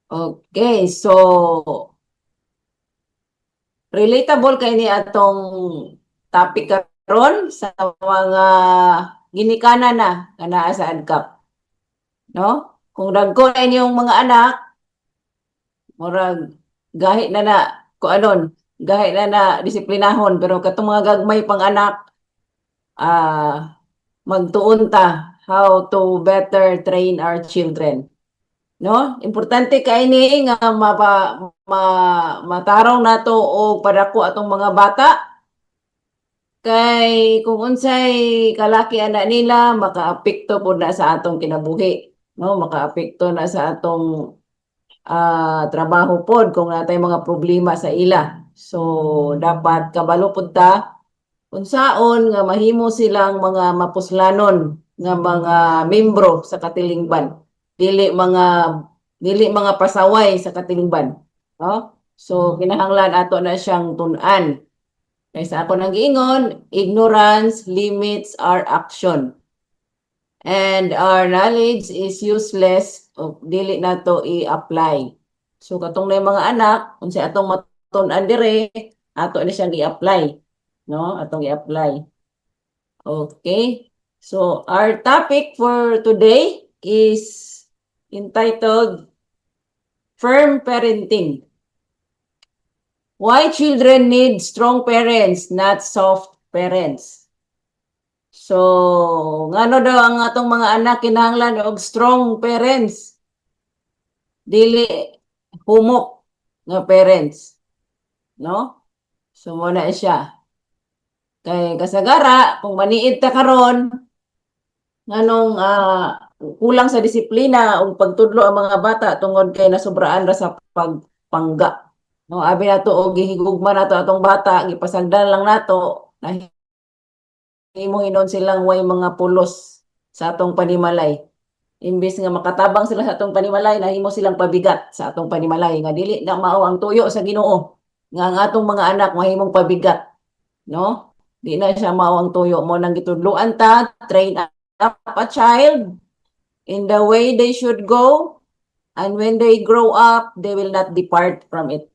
Okay, so relatable kay ni atong topic karon sa mga ginikanan na kanaa sa ADCAP, no? Kung dagko na inyong mga anak, murag gahi na ko anon, gahi na disiplinahon pero katong mga gagmay pang anak magtuon ta how to better train our children, no? Importante kay ni nga matarong nato og padako atong mga bata kay kung unsay kalaki anak nila makaapekto po na sa atong kinabuhi, no? Makaapekto na sa atong trabaho pod kung natay mga problema sa ila. So dapat kabalo pud ta unsaon nga mahimo silang mga mapuslanon nga mga membro sa katilingban. Dili mga dili mga pasaway sa katilingban, no? So kinahanglan ato na siyang tun-an. Kaysa ako nang giingon, ignorance limits our action. And our knowledge is useless o dili nato i-apply. So katong na mga anak, kung sa atong matun-an dire, ato na siyang i-apply, no? Atong i-apply. Okay. So our topic for today is entitled Firm Parenting. Why children need strong parents, not soft parents. So, ngano daw ang atong mga anak kinahanglan og strong parents. Dili humok nga parents, no? So mo na siya. Kay kasagara kung maniid ta karon nganong kulang sa disiplina ug pagtudlo ang mga bata tungod kay nasobraan ra sa pagpangga. No, abi nato og gihigugma nato atong bata, gipasagdan lang nato nahimo hinon silang way mga pulos sa atong panimalay. Imbis nga makatabang sila sa atong panimalay, nahimo silang pabigat sa atong panimalay nga dili na mao ang tuyo sa Ginoo nga ang atong mga anak mahimong pabigat, no? Di na siya mao ang tuyo mo nang gitudloan ta, train up a child in the way they should go, and when they grow up, they will not depart from it.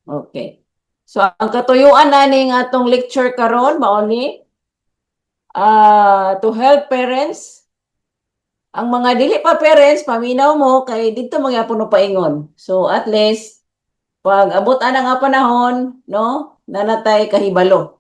Okay. So ang katuyuan na ning atong lecture karon mao ni to help parents. Ang mga dili pa parents, paminaw mo kay dito magyapon mo paingon. So at least pag abot ana nga panahon, no, nanatay kahibalo.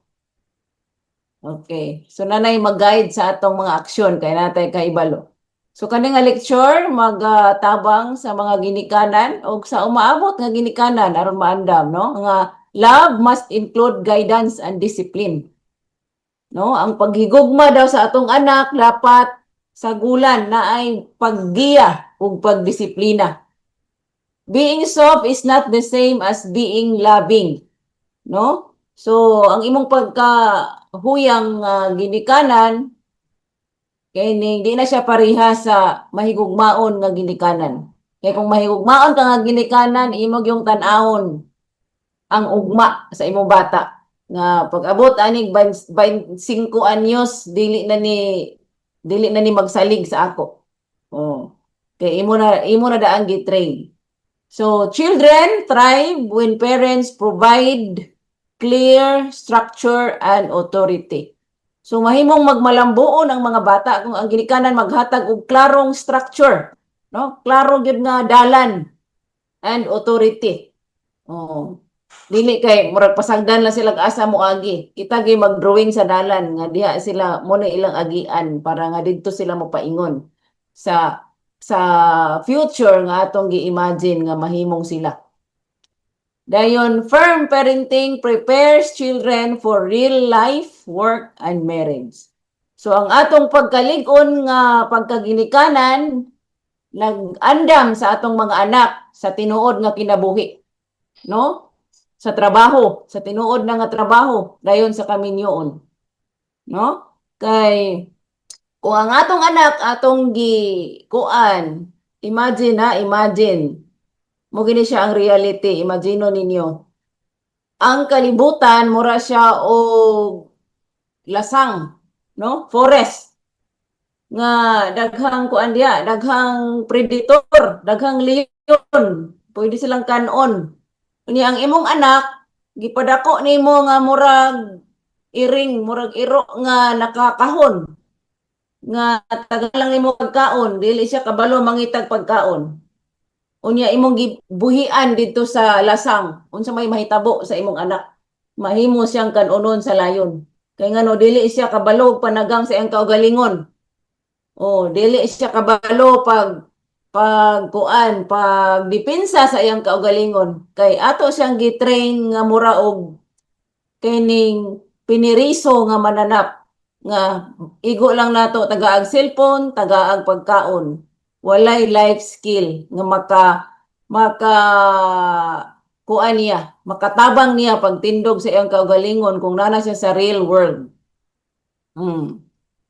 Okay. So nanay mag-guide sa atong mga aksyon kay natay kahibalo. So kani nga lecture magtabang sa mga ginikanan o sa umaabot nga ginikanan aron maandam, no? Nga love must include guidance and discipline. No, ang paghigugma daw sa atong anak dapat sagulan na ay paggiya ug pagdisiplina. Being soft is not the same as being loving, no? So ang imong pagkahuyang ginikanan kay di na siya pareha sa mahigugmaon nga ginikanan. Kay kung mahigugmaon ka nga ginikanan, imong yung tan-awon ang ugma sa imong bata nga pag-abot anig 25 anyos dili na ni magsalig sa ako. Oh. Kay imo na daan gi-train. So children thrive when parents provide clear structure and authority. So mahimong magmalambuon ang mga bata kung ang ginikanan maghatag og klarong structure, no? Klaro gyud nga dalan and authority. Oh. Dili kay murag pasagdan lang sila asa mo agi. Kita gyud mag-drawing sa dalan nga diha sila mo na ilang agian para nga didto sila mo paingon sa future nga atong gi-imagine nga mahimong sila. Dayon, firm parenting prepares children for real life, work, and marriage. So ang atong pagkalig-on nga pagkaginikanan nag-andam sa atong mga anak sa tinuod nga kinabuhi, no? Sa trabaho, sa tinuod na nga trabaho dayon sa kaminyoon, no? Kay kung ang atong anak atong kuan, imagine mo gini siya ang reality, imagino ninyo. Ang kalibutan mura siya og lasang, no? Forest nga daghang kuan diha, daghang predator, daghang pwede silang kanon. Unya ang imong anak gipadako nimo nga murag iring, murag iro nga nakakahon nga taga lang nimo pagkaon, dili siya kabalo mangitag pagkaon. Unya imong gibuhian dito sa lasang, unsa may mahitabo sa imong anak, mahimo siyang kanunon sa layon. Kay ngano dili siya kabalo panagang sa iyang kaugalingon. Oh, dili siya kabalo pag depensa sa iyang kaugalingon. Kay ato siyang gitrain nga mura og kining piniriso nga mananap nga igo lang nato tagaag cellphone, tagaag pagkaon. Walay life skill nga maka kuan niya, makatabang niya pagtindog sa iyang kaugalingon kung nana siya sa real world.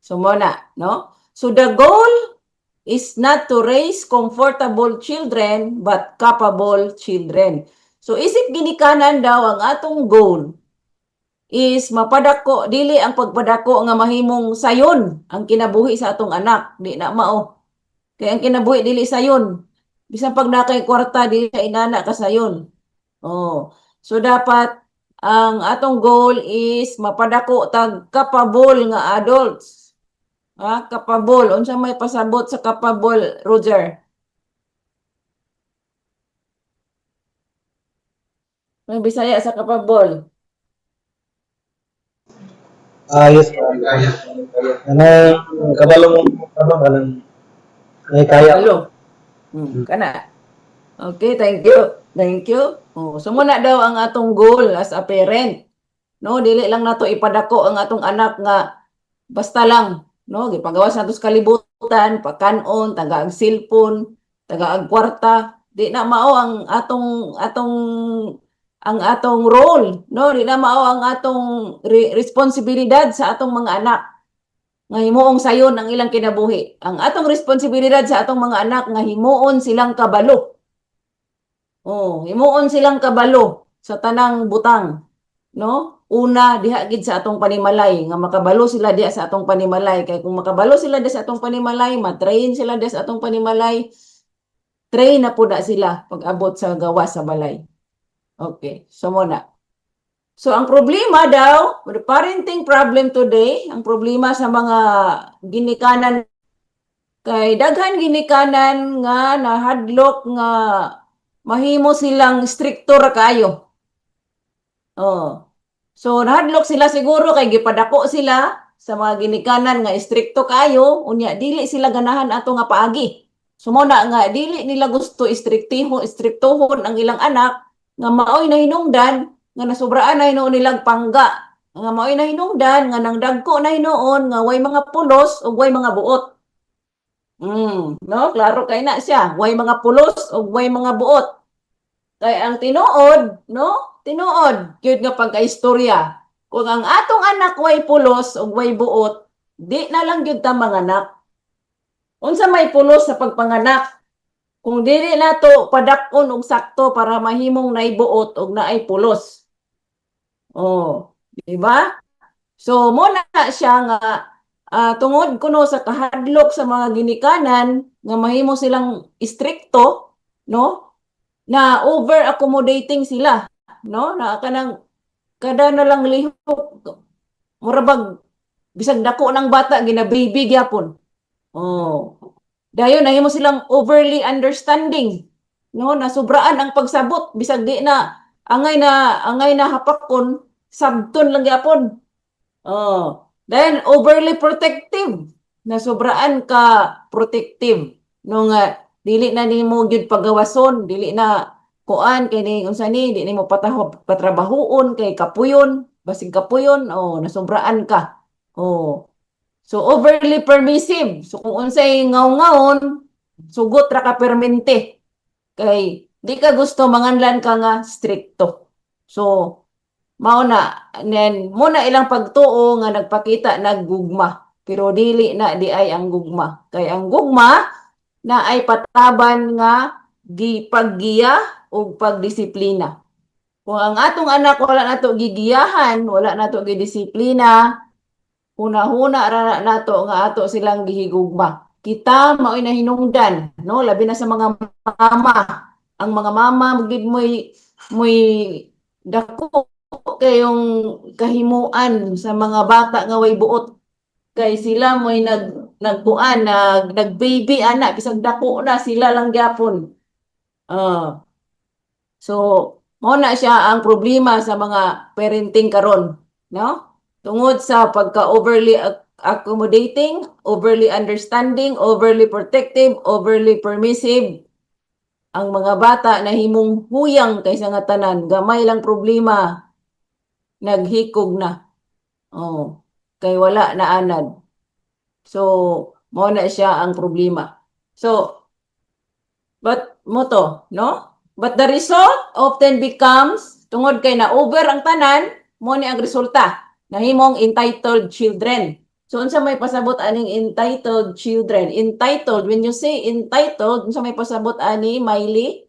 So muna, no? So the goal is not to raise comfortable children but capable children. So isip ginikanan daw ang atong goal is mapadako, dili ang pagpadako nga mahimong sayon ang kinabuhi sa atong anak, di na mao. Kaya ang kinabuhi dili sayon. Bisan pag nakay kwarta dili ka inana ka sayon. Oh. So dapat ang atong goal is mapadako tag capable nga adults. Capable. Unsa may pasabot sa capable, Roger? May Bisaya sa capable. Yes, kanang kabalo mo ano kanang may kaya. Hello. Kana. Okay, thank you. Thank you. Oh, so muna daw ang atong goal as a parent. No, dili lang nato ipadako ang atong anak nga basta lang, no, gipagawas nato sa kalibutan, pagkanon, taga ang cellphone, taga ang kwarta, di na mao ang atong role, no, di na mao ang atong responsibilidad sa atong mga anak nga himuong sayon ang ilang kinabuhi. Ang atong responsibilidad sa atong mga anak nga himuon silang kabalo. Oh, himuon silang kabalo sa tanang butang, no? Una diha gid sa atong panimalay nga makabalo sila diha sa atong panimalay kay kung makabalo sila diha sa atong panimalay, matrain sila diha sa atong panimalay, train na pud na sila pag abot sa gawas sa balay. Okay, so muna. So ang problema daw, the parenting problem today, ang problema sa mga ginikanan kay daghan ginikanan nga nahadlok nga mahimo silang stricto ra kaayo. Oh. So nahadlok sila siguro kay gipadako sila sa mga ginikanan nga istrikto kayo, unya dili sila ganahan ato nga paagi. Sumuna nga dili nila gusto istriktohon ang ilang anak nga maoy na hinungdan nga nasubraan na hinuon nilang pangga. Nga maoy na hinungdan nga nang dagko na hinuon nga way mga pulos ug way mga buot. No, klaro kay na siya, way mga pulos ug way mga buot. Kay ang tinuod, no? Tinuod, gyud nga pagkaistorya. Kung ang atong anak way pulos ug way buot, di na lang gyud ta manganak. Unsa may pulos sa pagpanganak? Kung dili nato padakon og sakto para mahimong naibuot ug naay pulos. Oh, di ba? So mo na siya nga tungod kuno sa kahadlok sa mga ginikanan nga mahimo silang istrikto, no? Na over accommodating sila, no? Na kanang kada na lang lihok murabag bisag dako ng bata ginababy gyapon. Oh. Dayon nahimo silang overly understanding, no? Nasubraan ang pagsabot bisag di na angay na hapakon sabton lang gyapon. Oh. Then overly protective. Nasubraan ka protective. No nga dili na nimo gyud pagawason, dili na kuan kay ni unsa ni di nimo patrabahoon kay kapuyon, basig kapuyon, oh nasubraan ka. Oh. So overly permissive. So kung unsay ngaw-ngawon, sugot ra ka permente. Kay di ka gusto manganlan ka nga stricto. So mao na muna ilang pagtuo nga nagpakita naggugma. Pero dili na di ay ang gugma. Kay ang gugma na ay pataban nga gipaggiya o pagdisiplina. Kung ang atong anak wala nato gigiyahan, wala nato gidisiplina, huna-huna ra nato nga ato silang gihigugma. Kita mao'y nahinungdan, no? Labi na sa mga mama ang mga mama gid mo'y dako kayong kahimuan sa mga bata nga way buot kay sila mo'y nagkuan nag-baby ana bisag dako na sila lang gyapon. So mao na siya ang problema sa mga parenting karon, no? Tungod sa pagka overly accommodating, overly understanding, overly protective, overly permissive, ang mga bata nahimong huyang kaysa nga tanan, gamay lang problema, naghikog na. Oh, kay wala na anad. So, mao na siya ang problema. So, but mo to, no? But the result often becomes, tungod kay na over ang tanan, mo ni ang resulta. Nahimong entitled children. So, unsa may pasabot aning entitled children? Entitled, when you say entitled, unsa may pasabot ani, Miley?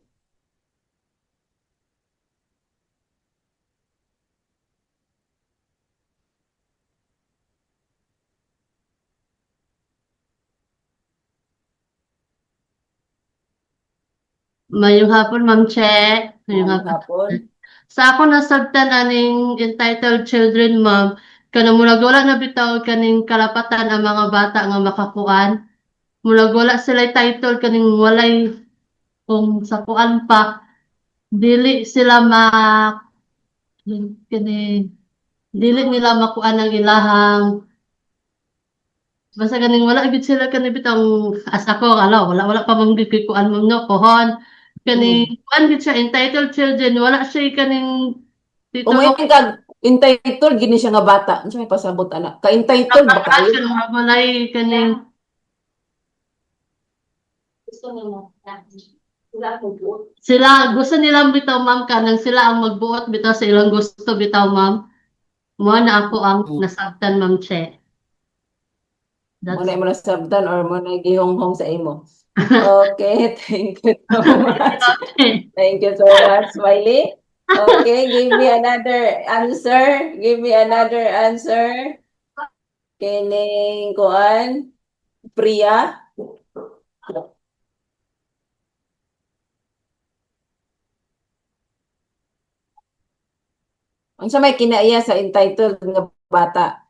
Mayong hapon, Ma'am Che. Mayong hapon. Hapon. Sa ako nasabtan aning entitled children, ma'am, kanang murag wala na bitaw kaning karapatan ang mga bata nga makakuan. Murag wala sila title kaning walay kung sa kuan pa dili sila kani dili nila makuan ang ilahang basta kaning wala gid sila kani bitang asa ko wala pa mang gikuan mo no pohon kani kuan gid siya entitled children wala siya kaning titulo Umayin kag entitled gini siya nga bata. Unsa may pasabot ana? Ka entitled ba kayo? kanang walay kaning sila gusto nilang bitaw ma'am kanang sila ang magbuot bitaw sa ilang gusto bitaw ma'am mo na ako ang nasabtan ma'am Che. Mo That's na mo nasabtan or mo na gihonghong sa imo. Okay, thank you so much. okay. Thank you so much, Smiley. Okay, give me another answer. Give me another answer. Kining kuan, Priya. Unsa may kinaiya sa entitled nga bata?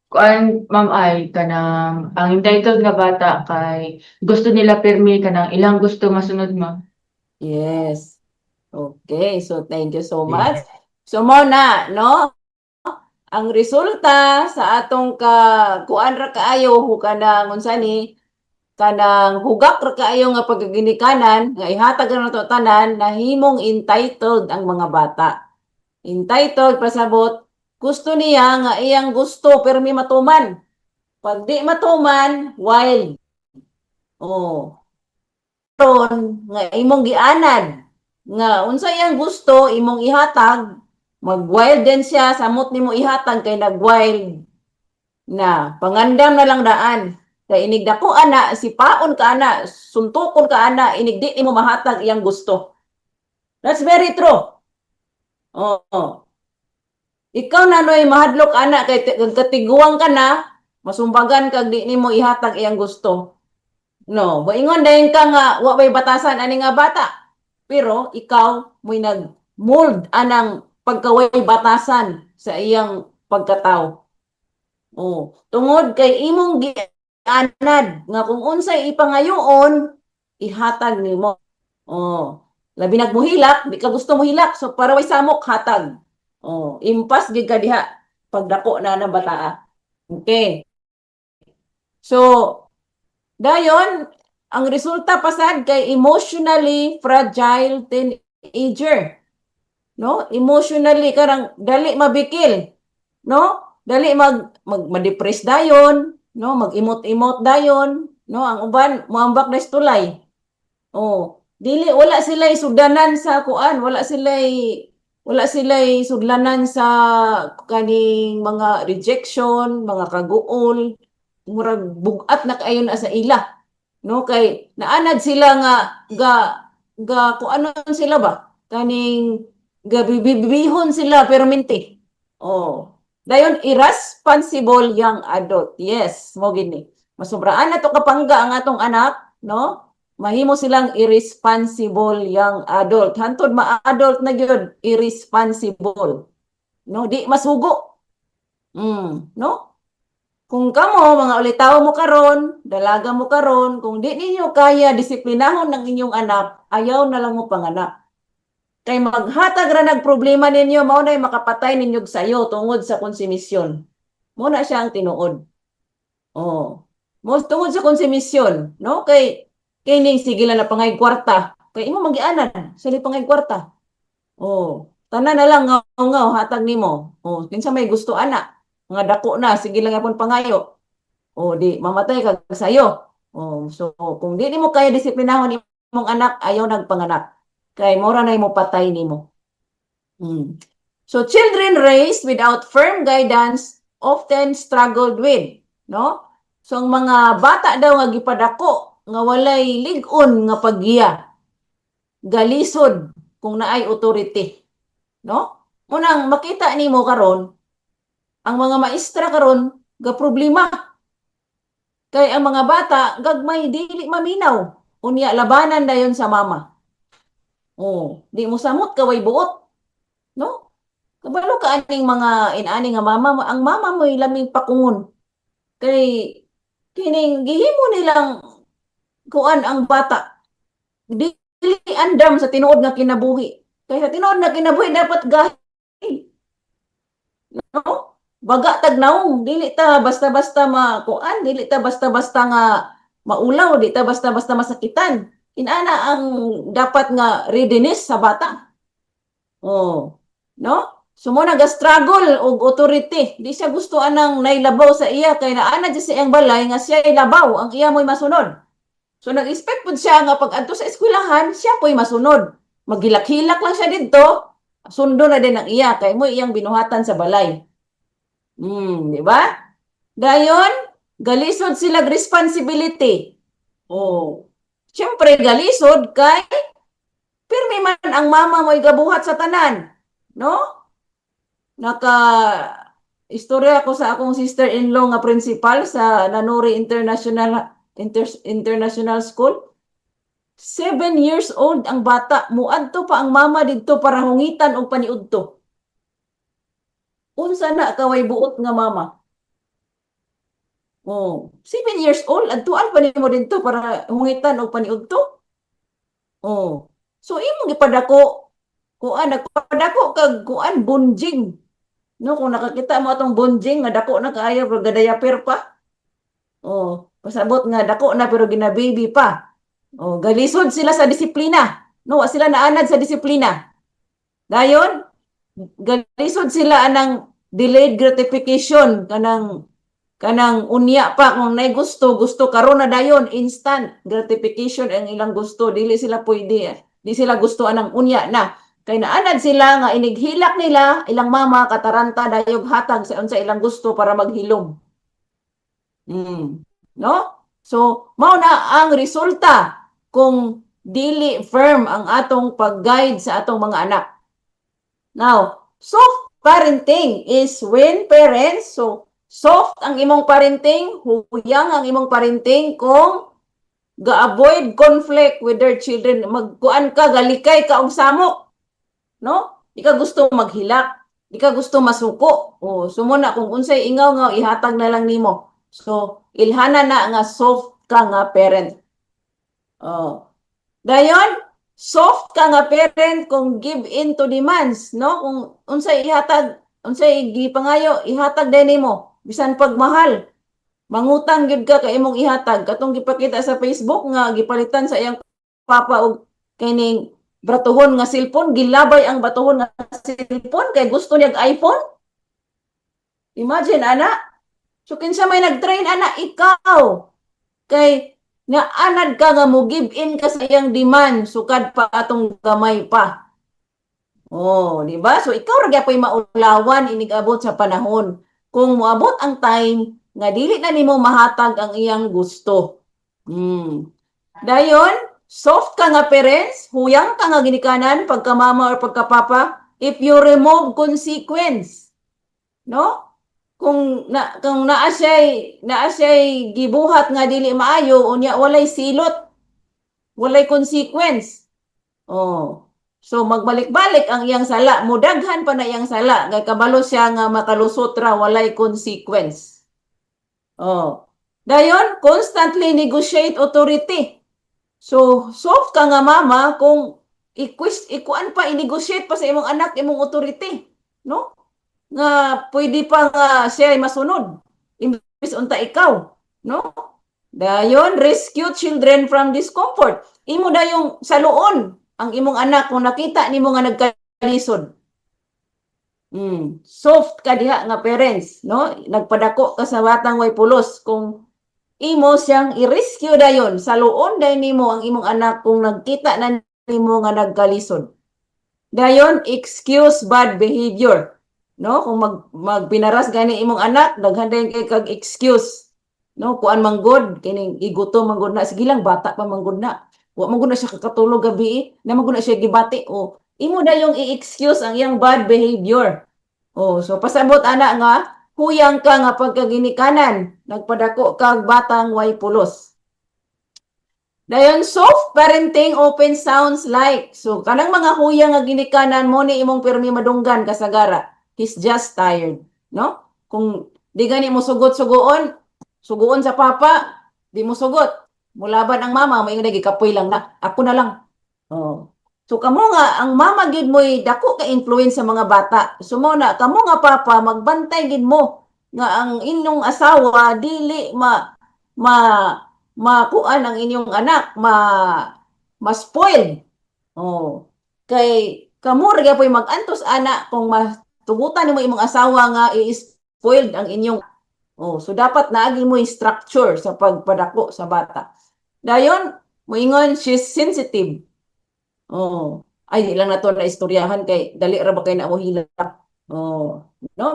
Kuan ma'am ay kanang ang entitled nga bata kay gusto nila pirmi kanang ilang gusto masunod ma'am. Yes. Okay, so thank you so much. So mo na, no? Ang resulta sa atong kuan ra kaayo kanang unsa ni kanang hugak ra kaayo nga pagaginikanan nga ihatag na nato tanan nahimong entitled ang mga bata. Entitled pasabot gusto niya nga iyang gusto permi matuman. Pag di matuman, wild. Oh. Ron nga imong gianad nga unsa iyang gusto imong ihatag, mag-wild din siya samot nimo ihatag kay nag-wild na pangandam na lang daan. Kay inig dako ana si paon ka ana, suntukon ka ana inig di nimo mahatag iyang gusto. That's very true. Oh. Ikaw na noy mahadlok ana kay katiguang ka na, masumbagan kag di nimo ihatag iyang gusto. No, moingon dayon ka nga wa may batasan ani nga bata. Pero ikaw mo'y nag-mold anang pagkaway batasan sa iyang pagkatao. Oh, tungod kay imong gianad nga kung unsay ipangayoon ihatag nimo. Oh, labi nagmuhilak, di ka gusto mo hilak, so para way samok hatag. Oh, impas gid ka diha pagdako na ng bataa. Okay. So, dayon ang resulta pasad kay emotionally fragile teenager. No? Emotionally karang dali mabikil. No? Dali ma-depress dayon, no? Mag-imot-imot dayon, no? Ang uban moambak na tulay. Oh, dili wala sila sugdanan sa kuan, wala sila sudlanan sa kaning mga rejection, mga kaguol, murag bugat na kaayo na sa ila. No, kay naanad sila nga kung ano sila ba? Kaning bibihon sila permanente. Oh. Dayon irresponsible young adult. Yes, mo gini. Masobraan na to kapangga ang atong anak, no? mahimo silang irresponsible young adult. Hantod ma-adult na gyud, irresponsible. No, di masugo. No? Kung kamo, mga ulitaw mo karon, dalaga mo karon, kung di ninyo kaya disiplinahon ng inyong anak, ayaw na lang mo panganak. Kay maghatag ra nag problema ninyo, mao na makapatay ninyo sayo tungod sa konsumisyon. Mo na siya ang tinuod. Oh. Mo tungod sa konsumisyon, no? Kay ning sige lang na pangay kwarta. Kay imo magianan, sili pangay kwarta. Oh, tanan na lang ngaw hatag nimo. Oh, kinsa may gusto ana, mga dako na sige lang yapon pangayo. Oh, di mamatay kag sayo. Oh, so kung di nimo kaya disiplinahon imong anak, ayaw nagpanganak. Kay mura na imo patay nimo. So children raised without firm guidance often struggled with, no? So ang mga bata daw nga gipadako nga walay lig-on nga paggiya, galisod kung naay authority, no? Unang makita nimo karon ang mga maestra karon ga problema kay ang mga bata gagmay dili maminaw. Unya labanan dayon sa mama. Oh, di mo samot kaway buot, no? Kabalo ka aning mga inani nga mama, ang mama mo laming pakungon. Kay kining gihimo nilang kuan ang bata. Dili andam sa tinuod nga kinabuhi. Kay sa tinuod nga kinabuhi dapat gahi. No? Baga tagnaong, dili ta basta-basta makuan, dili ta basta-basta nga maulaw, di ta basta-basta masakitan. Inana ang dapat nga readiness sa bata. Oh, no? So mo nag-struggle og authority. Di siya gusto anang nailabaw sa iya kay naana di sa iyang balay nga siya ilabaw, ang iya mo'y masunod. So nag-expect pud siya nga pag adto sa eskwelahan, siya po'y masunod. Maghilak-hilak lang siya didto, sundo na din ang iya kay mo iyang binuhatan sa balay. Di ba? Dayon, galisod sila responsibility. Oh. Siyempre galisod kay pirmi man ang mama mo'y gabuhat sa tanan, no? Istorya ko sa akong sister-in-law nga principal sa Nanuri International School. 7 years old ang bata, muadto pa ang mama didto para hungitan og paniudto. Unsa na kaway buot nga mama? Oh, 7 years old, adtuan pa nimo didto para hungitan og paniudto? Oh. So imong gipadako nagpadako kag kuan bunjing. No, kung nakakita mo atong bunjing nga dako na kaayo pero gadayaper pa. Oh, pasabot nga dako na pero ginababy pa. Oh, galisod sila sa disiplina. No, wa sila naanad sa disiplina. Dayon, galisod sila anang delayed gratification kanang unya pa kung nay gusto karon na dayon instant gratification ang ilang gusto, dili sila pwede, di sila gusto anang unya na kay naanad sila nga inighilak nila ilang mama kataranta dayog hatag sa unsa ilang gusto para maghilom. No? So mao na ang resulta kung dili firm ang atong pag-guide sa atong mga anak. Now, soft parenting is when parents, so soft ang imong parenting, huyang ang imong parenting kung ga-avoid conflict with their children. Magkuan ka, galikay ka og samok. No? Di ka gusto maghilak. Di ka gusto masuko. O, sumuna kung unsay ingaw-ngaw, ihatag na lang nimo. So, ilhana na nga soft ka nga parent. Oh. Dayon, soft ka nga parent kung give in to demands, no? Kung unsay ihatag, unsay gipangayo, ihatag din nimo. Bisan pagmahal. Mangutang gyud ka kay imong ihatag. Katong gipakita sa Facebook nga gipalitan sa iyang papa og kining batuhon nga cellphone, gilabay ang batuhon nga cellphone kay gusto niya iPhone. Imagine ana. So kinsa may nag-train ana, ikaw. Kay nga anad ka nga mo give in ka sa iyang demand sukad pa atong gamay pa. Oh, di ba? So ikaw ra gyapon maulawan inig-abot sa panahon. Kung moabot ang time nga dili na nimo mahatag ang iyang gusto. Dayon, soft ka nga parents, huyang ka nga ginikanan pagka mama or pagka papa if you remove consequence. No? Kung naa siya'y gibuhat nga dili maayo unya walay silot. walay consequence. Oh. So magbalik-balik ang iyang sala, mudaghan pa na iyang sala, kay kabalo siya nga makalusot ra walay consequence. Oh. Dayon, constantly negotiate authority. So, soft ka nga mama kung ikuan pa, i-negotiate pa sa imong anak, imong authority. No? Nga pwede pa nga siya ay masunod. Imbis unta ikaw. No? Dayon, rescue children from discomfort. Imo dayong saluon ang imong anak kung nakita nimo nga nagkalisod. Soft ka diha nga parents, no? Nagpadako ka sa batang way pulos kung imo siyang i-rescue dayon, saluon dayon nimo ang imong anak kung nagkita na nimo nga nagkalisod. Dayon, excuse bad behavior. No? Kung magpinaras gani imong anak, daghan dayon kay kag excuse. No, kuan manggod kining igutom manggod na, sige lang bata pa manggod na. Wa manggod na siya kakatulog gabi, na manggod na siya gibati. O imo dayong i-excuse ang iyang bad behavior. Oh, so pasabot ana nga huyang ka nga pagkaginikanan, nagpadako kag batang way pulos. Dayon, soft parenting open sounds like. So, kanang mga huyang nga ginikanan mo ni imong pirmi madunggan kasagara. He's just tired. No? Kung di gani mo sugot-sugoon, sugoon sa papa, di mo sugot. Mulaban ang mama, may nga kapoy lang na. Ako na lang. Oh. So, kamo nga, ang mama gid mo'y dako ka influence sa mga bata. So, mo na, kamo nga papa, magbantay gid mo nga ang inyong asawa, dili makuan ang inyong anak, ma-spoil. Oh. Kay, kamo rin po'y mag-antos anak kung matugutan mo imong asawa nga i-spoiled ang inyong. Oh, so dapat naagi mo yung structure sa pagpadako sa bata. Dayon, moingon, she's sensitive. Oh, ay di lang nato na istoryahan kay dali ra ba kay na mo hilak. Oh, no,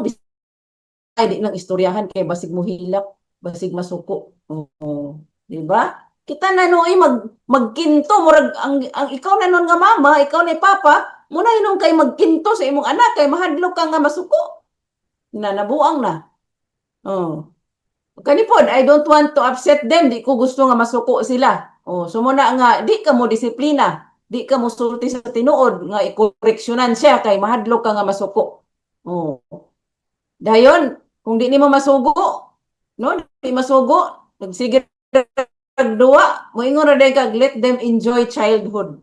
ay di lang istoryahan kay basig mo hilak, basig masuko. Oh, di ba? Kita na noy magkinto murag ang ikaw na nun nga mama, ikaw ni papa, muna inom kay magkinto sa imong anak kay mahadlok ka nga masuko. Nabuang na. Oh. Kanipod, I don't want to upset them. Di ko gusto nga masuko sila. Oh, so muna nga, di ka mo disiplina. Di ka mo sulti sa tinuod nga ikoreksyonan siya kay mahadlok ka nga masuko. Oh. Dayon, kung di nimo masugo, no? Di masugo, nagsige duwa, moingon ra day kag let them enjoy childhood.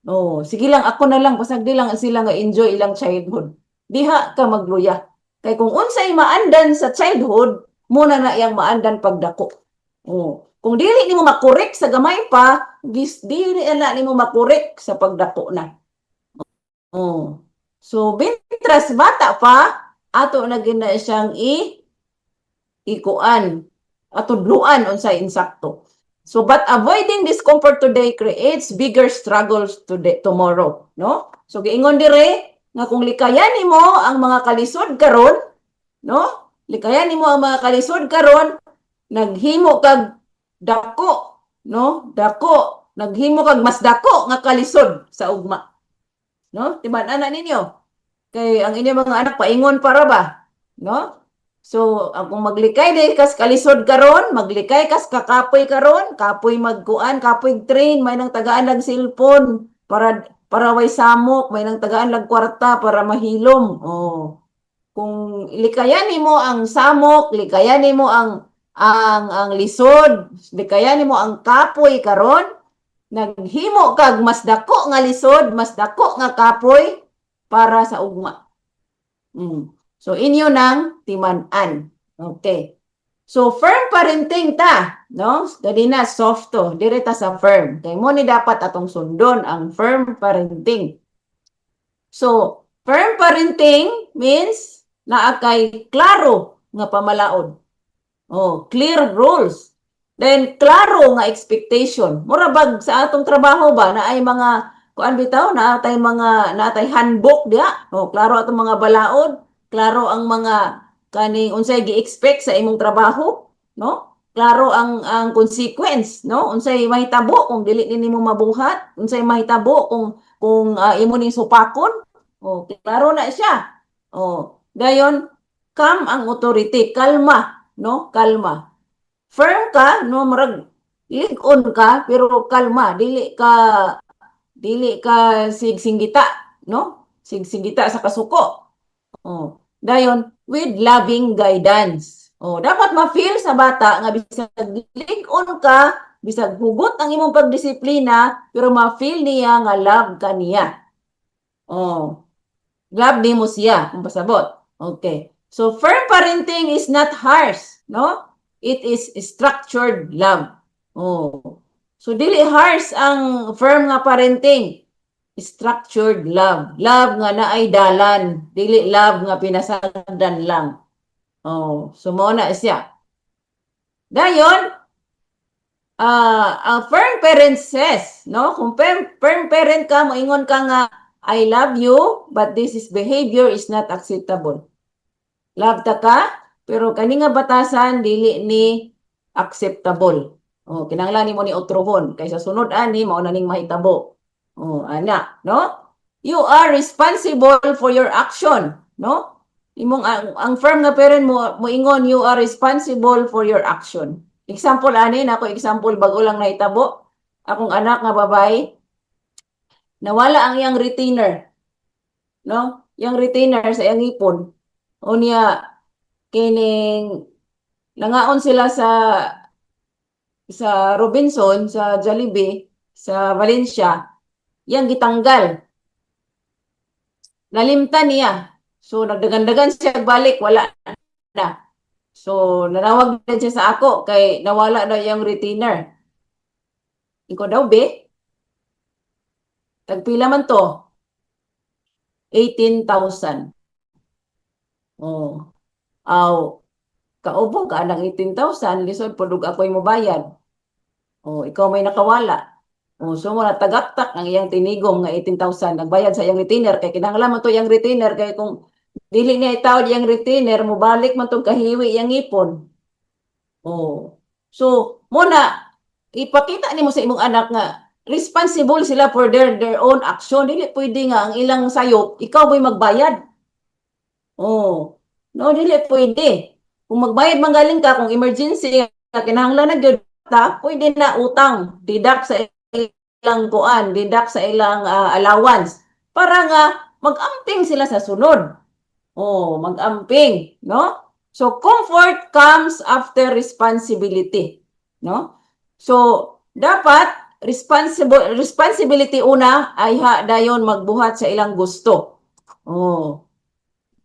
Oh, sige lang ako na lang pasag di lang sila nga enjoy ilang childhood. Diha ka magluya. Kay kung unsay maandan sa childhood, muna na iyang maandan pagdako. Oh. Kung dili nimo makorek sa gamay pa, dili na nimo makorek sa pagdako na. Oh. So, bintras bata pa, ato na gina siyang ikuan, atudluan unsay insakto. So, but avoiding discomfort today creates bigger struggles today, tomorrow. No? So, giingon dire, nga kung likayan nimo ang mga kalisod karon, no? Likayan nimo ang mga kalisod karon, naghimo kag dako, no? Dako, naghimo kag mas dako nga kalisod sa ugma. No? Tiban-ana ninyo. Kay ang inyong mga anak paingon para ba? No? So, kung maglikay di kas kalisod karon, maglikay kas kakapoy karon, kapoy magkuan, kapoy train, may nang tagaan lag cellphone para way samok, may nang tagaan lag kwarta para mahilom. Oh. Kung likayan nimo ang samok, likayan nimo ang lisod, likayan nimo ang kapoy karon, naghimo kag mas dako nga lisod, mas dako nga kapoy para sa ugma. So, inyo nang timan-an. Okay. So, firm parenting ta. No? Dali na, soft to. Direta sa firm. Kaya mo ni dapat atong sundon ang firm parenting. So, firm parenting means na kay klaro nga pamalaod. Oh, clear rules. Then, klaro nga expectation. Mura bag sa atong trabaho ba na ay mga kuan bitaw na atay handbook dia. Oh, klaro atong mga balaod. Klaro ang mga kaning unsay gi-expect sa imong trabaho, no? Klaro ang consequence, no? Unsay mahitabo kung dili nimo mabuhat, unsay mahitabo kung imo ning supakon. Oh, klaro na siya. Oh, dayon calm ang authority, kalma, no? Kalma. Firm ka, no? Murag Lig-on ka pero kalma, dili ka sigsinggita, no? Sigsinggita sa kasuko. Oh, dayon with loving guidance. Oh, dapat ma-feel sa bata nga bisag lig-on ka, bisag hugot ang imong pagdisiplina, pero ma-feel niya nga love ka niya. Oh, love nimo siya kung pasabot. Okay. So firm parenting is not harsh, no? It is structured love. Oh. So dili harsh ang firm nga parenting. Structured love. Love nga naay dalan, dili love nga pinasagdan lang. Oh, so mao na siya. Dayon, ang firm parent says, no? Kung firm parent ka, moingon ka nga, I love you, but this is behavior is not acceptable. Love ta ka, pero kani nga batasan, dili ni acceptable. Oh, kinahanglan nimo ni utrohon kaysa sunod ani mao na ning mahitabo. Oh, ana, no? You are responsible for your action, no? Imong ang firm nga parent mo moingon you are responsible for your action. Example ani nako example bago lang nahitabo. Akong anak nga babae nawala ang iyang retainer, no? Yang retainer sa iyang ipon. Unya kining nangaon sila sa Robinson, sa Jollibee, sa Valencia, yang gitanggal. Nalimtan niya. So, nagdagandagan siya balik, wala na. So, nanawag na siya sa ako, kay nawala na yung retainer. Ikaw daw, be? Tagpila man to? 18,000. Oh. Aw, kaubo ka ng 18,000, lisod podug ako'y mobayad. Oh, ikaw may nakawala. Oh, so mo natagaktak ang iyang tinigom nga 18,000 nagbayad sa iyang retainer kay kinahanglan man to iyang retainer kay kung dili niya itawad iyang retainer mobalik man tong kahiwi iyang ipon. Oh. So, mo na ipakita nimo sa imong anak nga responsible sila for their own action. Dili pwede nga ang ilang sayop ikaw mo'y magbayad. Oh. No, dili pwede. Kung magbayad manggaling ka kung emergency kinahanglan na gyud ta, pwede na utang, deduct sa ilang kuan, deduct sa ilang allowance para nga mag-amping sila sa sunod. Oh, mag-amping, no? So comfort comes after responsibility, no? So dapat responsibility una ay dayon magbuhat sa ilang gusto. Oh,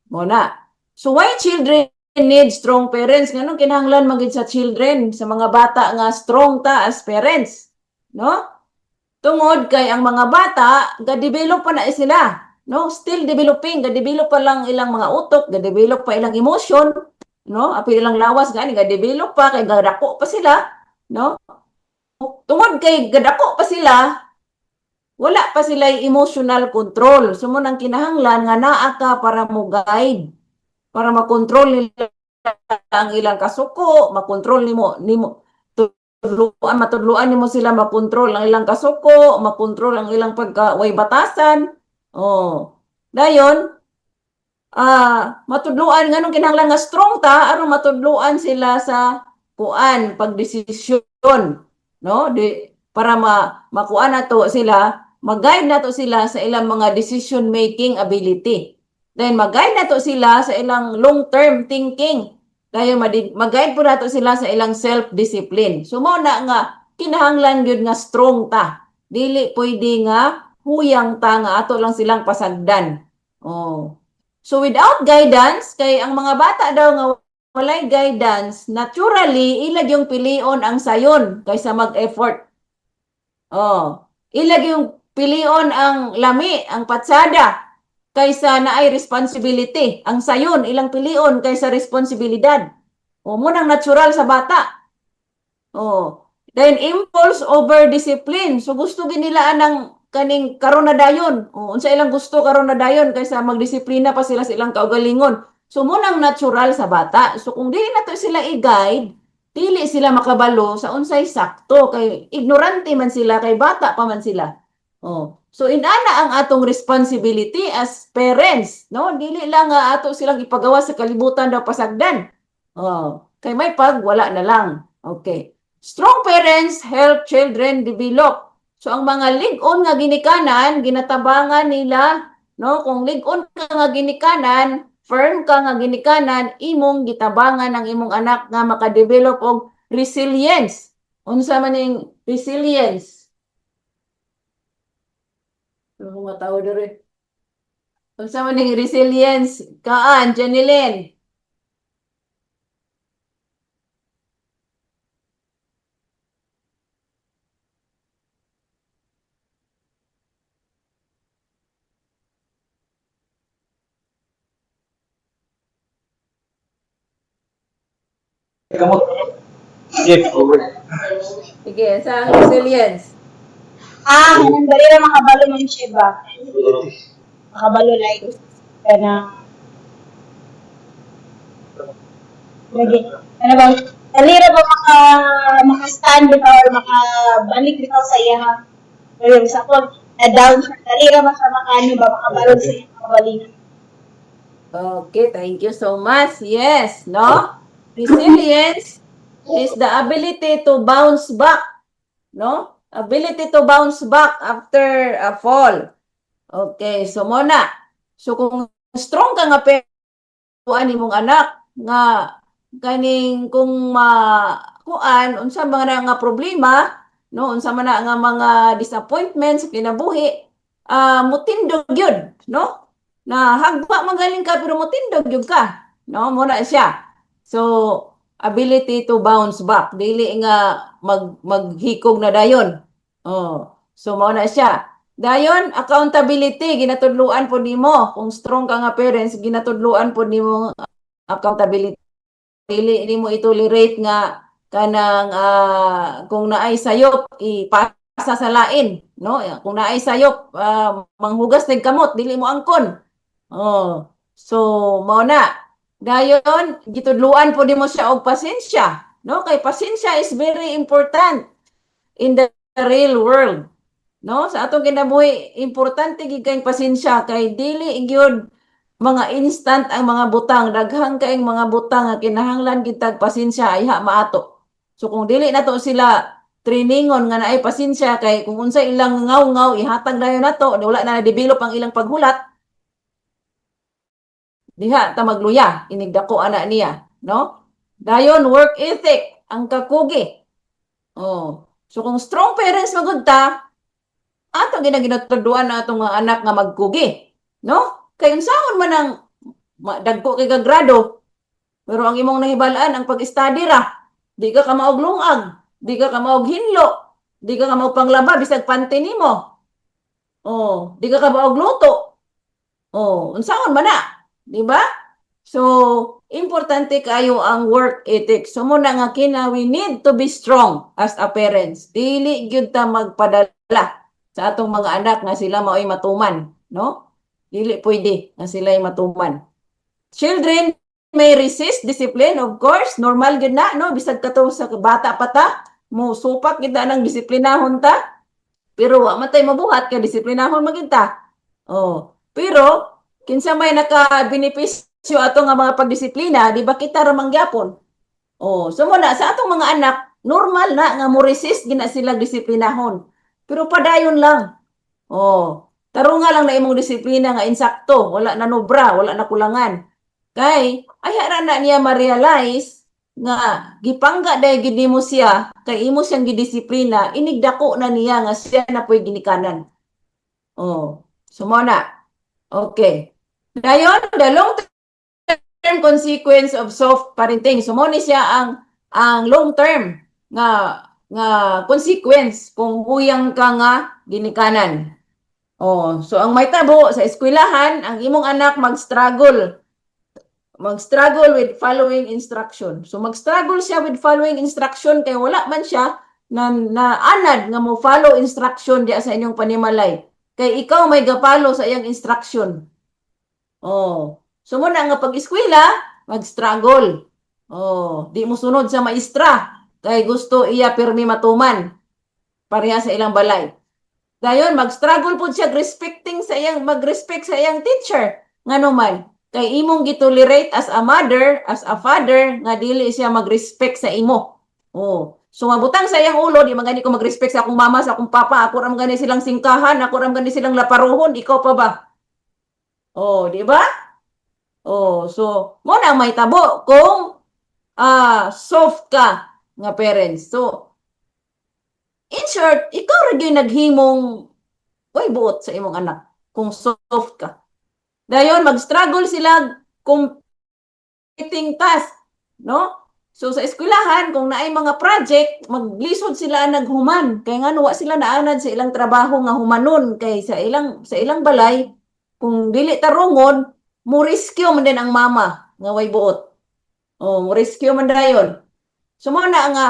muna. So why children need strong parents? Nganong kinahanglan magid sa children, sa mga bata nga strong ta as parents, no? Tungod kay ang mga bata, ga-develop pa na sila. No? Still developing, ga-develop pa lang ilang mga utok, ga-develop pa ilang emotion, no? Apil ilang lawas gani, ga-develop pa kay gadako pa sila, no? Tungod kay gadako pa sila, wala pa sila emotional control. So mo nang kinahanglan nga naa ka para mo guide, para makontrol nila ang ilang kasuko, makontrol nimo matudluan nimo sila makontrol ang ilang kasuko, makontrol ang ilang pagka-way batasan. Oh. Dayon, matudluan nganong kinahanglan nga strong ta aron matudluan sila sa kuan pagdesisyon, no? Para makuan nato sila, mag-guide nato sila sa ilang mga decision making ability. Then mag-guide nato sila sa ilang long-term thinking. Dahil mag-guide po nato sila sa ilang self-discipline. So mo na nga kinahanglan gyud nga strong ta. Dili pwede nga huyang ta nga ato lang silang pasagdan. Oh. So without guidance, kay ang mga bata daw nga walay guidance, naturally ilag yung pilion ang sayon kaysa mag-effort. Oh. Ilag yung pilion ang lami, ang patsada kaysa naay responsibility. Ang sayon, ilang pilion kaysa responsibilidad. O, munang natural sa bata. O, then impulse over discipline. So, gusto ginila ng kaning karon na dayon. O, unsa ilang gusto karon na dayon kaysa magdisiplina pa sila sa ilang kaugalingon. So, munang natural sa bata. So, kung dili na to sila i-guide, dili sila makabalo sa unsay sakto. Kay ignorante man sila, kay bata pa man sila. Oh. So inana ang atong responsibility as parents, no? Dili lang nga ato silang ipagawa sa kalibutan daw pasagdan. Oh, kay may pag wala na lang. Okay. Strong parents help children develop. So ang mga lig-on nga ginikanan, ginatabangan nila, no? Kung lig-on ka nga ginikanan, firm ka nga ginikanan, imong gitabangan ng imong anak nga makadevelop og resilience. Unsa man ning resilience? Ano nga tao diri? Unsa man ning resilience? Kaan, Janilyn? Kamot. Jeff. Sige, sa resilience. Kanang dali ra makabalo man siya ba? Makabalo like kanang lagi. Ano ba? Dali ra ba maka-stand bitaw or makabalik bitaw sa iya ha? Pero sa ako, na-down siya. Dali ra ba siya makano ba makabalo sa iya makabalingan? Okay, thank you so much. Yes, no? Resilience is the ability to bounce back, no? Ability to bounce back after a fall. Okay, so muna. So kung strong ka nga kuan imong anak nga kaning kung kuan unsa mga nga problema, no? Unsa man na nga mga disappointments sa kinabuhi, mutindog gyud, no? Na hagwa magaling ka pero motindog gyud ka, no? Muna siya. So ability to bounce back, dili nga maghikog na dayon. Oh, so mao na siya. Dayon accountability ginatudluan po nimo kung strong ka nga parents ginatudluan po nimo accountability. Dili nimo itolerate nga kanang kung naay sayop ipasa sa lain, no? Kung naay sayop manghugas ning kamot dili mo angkon. Oh. So mao na. Dayon gitudluan po nimo siya og pasensya, no? Kay pasensya is very important in the real world. No, sa atong kinabuhi importante gid kay pasensya kay dili gyud mga instant ang mga butang, daghang kaayong mga butang nga kinahanglan gid pasensya ay maato. So kung dili nato sila trainingon nga naay pasensya kay kung unsa ilang ngaw-ngaw ihatag dayon nato, wala na develop ang ilang paghulat. Diha ta magluya, inigdako ana niya, no? Dayon work ethic ang kakugi. Oh. So kung strong parents magud ta, ato ginatuduan na atong mga anak nga magkugi, no? Kay unsaon man ang dagko kay grado, pero ang imong nahibalaan ang pag-study ra, di ka maog lungag, di ka maog hinlo, di ka maog panglaba bisag panty nimo. Oh, di ka maog luto. Oh, unsaon man na, di ba? So, importante kayo ang work ethic. So muna nga we need to be strong as a parents. Dili gyud ta magpadala sa atong mga anak nga sila mao'y matuman, no? Dili pwede nga sila'y matuman. Children may resist discipline, of course, normal gyud na, no? Bisag kato sa bata pa ta, mo supak kita nang disiplinahon ta. Pero wa man tay mabuhat kay disiplinahon magid ta. Oh, pero kinsa may naka-benepisyo ato nga mga pagdisiplina, di ba kita ra mangyapon? Oh, so muna sa atong mga anak, normal na nga mo resist gina sila disiplinahon. Pero padayon lang. Oh, tarunga lang na imong disiplina nga insakto, wala na nobra, wala na kulangan. Kay ay ara na niya ma-realize nga gipangga dahil gid nimo siya, kay imo siyang gidisiplina, inigdako na niya nga siya na puy ginikanan. Oh, so mo na. Okay. Dayon, the long-term consequence of soft parenting. So mo ni siya ang long-term nga consequence kung huyang ka nga ginikanan. Oh, so ang may tabo sa eskwelahan, ang imong anak mag-struggle with following instruction. So mag-struggle siya with following instruction kay wala man siya na anad nga mo follow instruction diya sa inyong panimalay. Kay ikaw may gapalo sa iyang instruction. Oh, so muna nga pag-eskwela, mag-struggle. Oh, di mo sunod sa maestra kay gusto iya pirmi matuman pareha sa ilang balay. Dayon mag-struggle pud siya mag-respect sa iyang teacher. Ngano man, kay imong gitolerate as a mother, as a father nga dili siya mag-respect sa imo. Oh, So mabutang sa iyang ulo, di man gani ko mag-respect sa akong mama, sa akong papa, ako ram gani silang singkahan, ako ram gani silang laparuhon, ikaw pa ba? Oh, di ba? Oh, so mo na may tabo kung soft ka nga parents. So in short, ikaw ra gyud naghimong oy buot sa imong anak kung soft ka. Dayon mag-struggle sila completing task, no? So sa eskwelahan kung naay mga project, maglisod sila naghuman kay nga wa sila naanad sa ilang trabaho nga humanon kay sa ilang balay kung dili tarungon mo rescue man din ang mama nga way buot. Oh, mo rescue man dayon. So mo na nga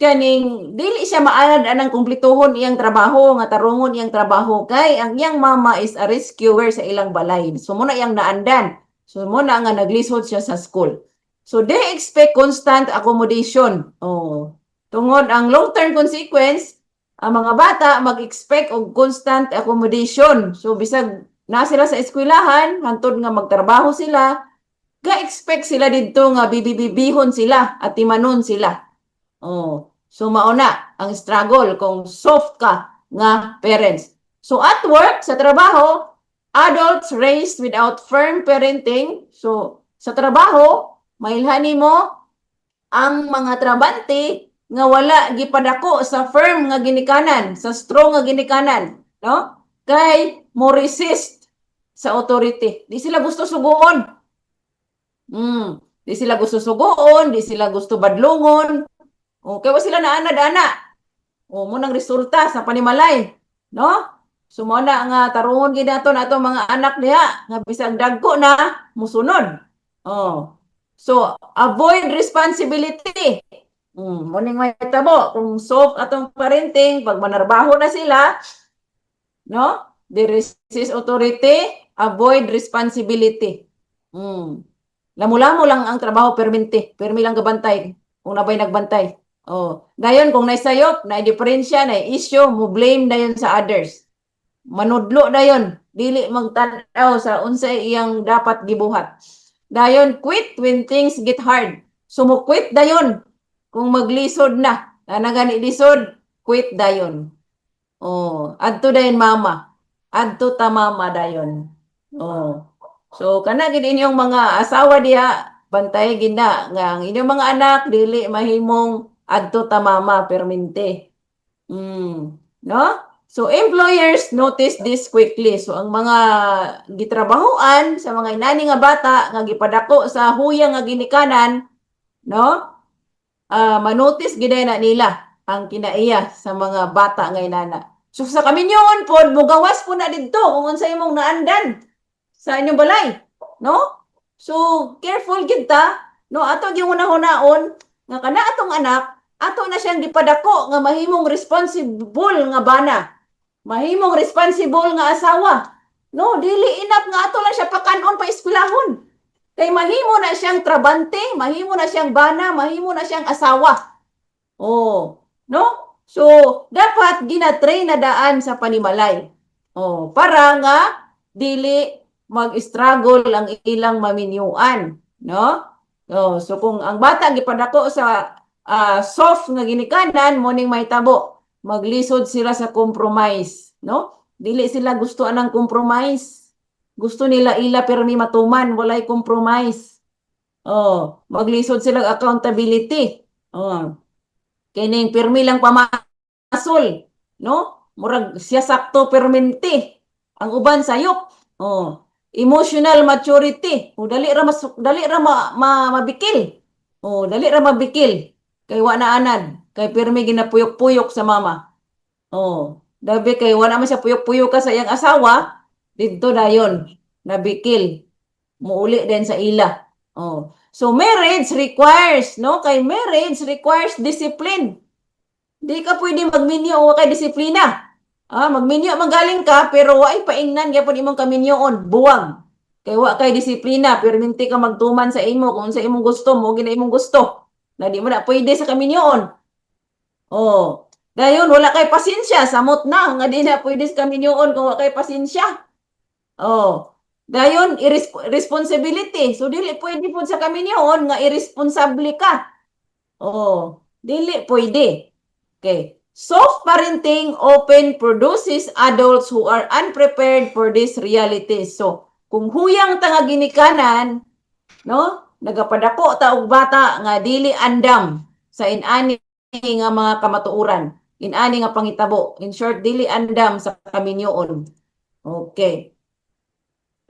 kaning dili siya maanad anang kumplituhon iyang trabaho nga tarungon iyang trabaho kay ang iyang mama is a rescuer sa ilang balay. So mo na iyang naandan. So mo na nga naglisod siya sa school. So they expect constant accommodation. Oh. Tungod ang long-term consequence, ang mga bata mag-expect og constant accommodation. So bisag na sila sa eskwelahan, hantod nga magtrabaho sila, ga-expect sila didto nga bibibihon sila at timanon sila. Oh. So mauna ang struggle kung soft ka nga parents. So at work, sa trabaho, adults raised without firm parenting. So sa trabaho, mailhani mo ang mga trabante nga wala gipadako sa firm nga ginikanan, sa strong nga ginikanan, no? Kay mo resist sa authority. Di sila gusto suguon. Di sila gusto suguon, di sila gusto badlungon. O, kaya sila naanad-ana. O, munang resulta sa panimalay. No? So, mo na nga tarungon ginato na itong mga anak niya. Nga bisag dagko na, musunod. Oh. So, avoid responsibility. Muning may tabo. Kung soft atong parenting, pag manarbaho na sila, no? They resist authority, avoid responsibility. Lamo-lamo lang ang trabaho perminti. Permi lang gabantay. Kung nabay nagbantay. Oh, dayon kung naisayop, na diferensya, na issue, mo blame dayon sa others. Manudlo dayon, dili magtanaw sa unsay iyang dapat gibuhat. Dayon quit when things get hard. So mo quit dayon kung maglisod na. Na gani lisod, quit dayon. Oh, adto dayon mama. Adto ta mama dayon. Oh. So kana gid inyong mga asawa diha, bantay gina nga ang inyong mga anak dili mahimong adto ta mama permente. No? So employers notice this quickly. So ang mga gitrabahoan sa mga inani nga bata nga gipadako sa huyang nga ginikanan, no? Manotice gid na nila ang kinaiya sa mga bata nga inana. So sa kaminyoon pod mugawas po na didto kung unsa imong naandan sa inyong balay, no? So careful gid ta, no? Ato gyud hunaon nga kana atong anak ato na siyang gipadako nga mahimong responsible nga bana. Mahimong responsible nga asawa. No, dili enough nga ato lang siya pakanon pa eskwelahon. Kay mahimo na siyang trabante, mahimo na siyang bana, mahimo na siyang asawa. Oh, no? So, dapat ginatrain na daan sa panimalay. Oh, para nga dili mag-struggle ang ilang maminyuan, no? Oh, so kung ang bata gipadako sa soft nga ginikanan mo ning mahitabo, maglisod sila sa compromise, no? Dili sila gusto anang compromise. Gusto nila ila permi matuman, walay compromise. Oh, maglisod sila accountability. Oh. Kining permi lang pamasol, no? Murag siya sakto perminti. Ang uban sayop. Oh. Emotional maturity. O dali ra mabikil. Oh, dali ra mabikil. Kay wa na anad. Kay pirmi ginapuyok-puyok sa mama. Oh, dabi kay wala man siya puyok-puyok ka sa iyang asawa, didto dayon nabikil. Muuli din sa ila. Oh. So marriage requires, no? Kay marriage requires discipline. Di ka pwede magminyo o kay disiplina. Magminyo magaling ka pero wa ay paingnan gyapon imong kaminyoon, buwag. Kay wa kay disiplina, perminti ka magtuman sa imo kung sa imong gusto mo, gina imong gusto. Na di mo na pwede sa kaminyoon. Oh, dayon wala kay pasensya, samot na nga di na pwede sa kaminyoon kung wala kay pasensya. Oh, dayon irresponsibility. So dili pwede pud sa kaminyoon nga irresponsible ka. Oh, Dili pwede. Okay. Soft parenting often produces adults who are unprepared for these realities. So, kung huyang tanga ginikanan, no? Nagapadako ta og bata nga dili andam sa inani nga mga kamatuoran, inani nga pangitabo. In short, dili andam sa kaminyoon. Okay.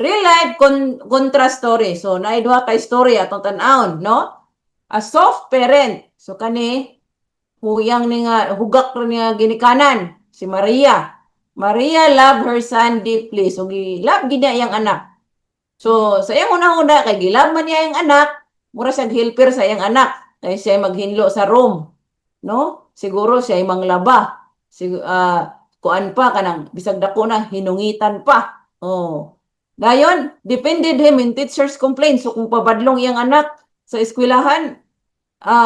Real life kontra story. So, naidwa ka story atong tan-awon, no? A soft parent. So, kani huyang ni nga hugak ra niya ginikanan si Maria. Maria loved her son deeply. So, love gid niya iyang anak. So, sa iyang una-una, kay gilab man niya yung anak, mura siya helper sa iyang anak. Kay siya maghinlo sa room. No? Siguro siya ay manglaba. Kuan pa, kanang bisag dako na, hinungitan pa. Oh. Dayon, depended him in teacher's complaints. So, kung pabadlong iyang anak sa eskwelahan,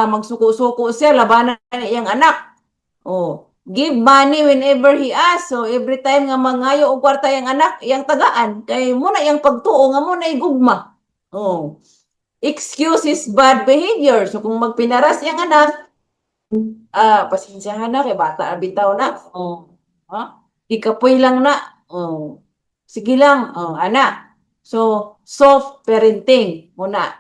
magsuko-suko siya, labanan iyang anak. Oh. Give money whenever he asks. So, every time nga mangayo og kwarta yung anak, iyang tagaan. Kay muna iyang pagtuo nga muna igugma. Oh. Excuse his bad behavior. So, kung magpinaras iyang anak, pasensyahan na, kay bata bitaw na. Oh. Ikapoy lang na. Oh. Sige lang, anak. So, soft parenting muna.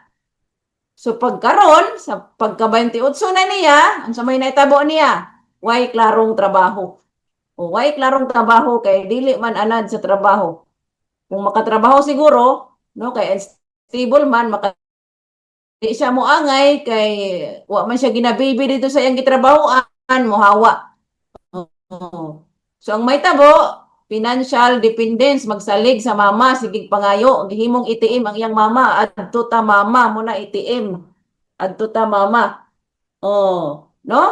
So, pagkaron, sa pagka-28 na niya, ang sa may naitabo niya, way klarong trabaho. O way klarong trabaho kay dili man anad sa trabaho. Kung makatrabaho siguro, no, kay stable man di siya mo angay kay wa man siya ginabibi dito sa iyang gitrabahoan, mohawa. So ang may tabo, financial dependence, magsalig sa mama, sigig pangayo, gihimong itiim ang iyang mama, adto ta mama mo na itiim. Adto ta mama. Oh, no?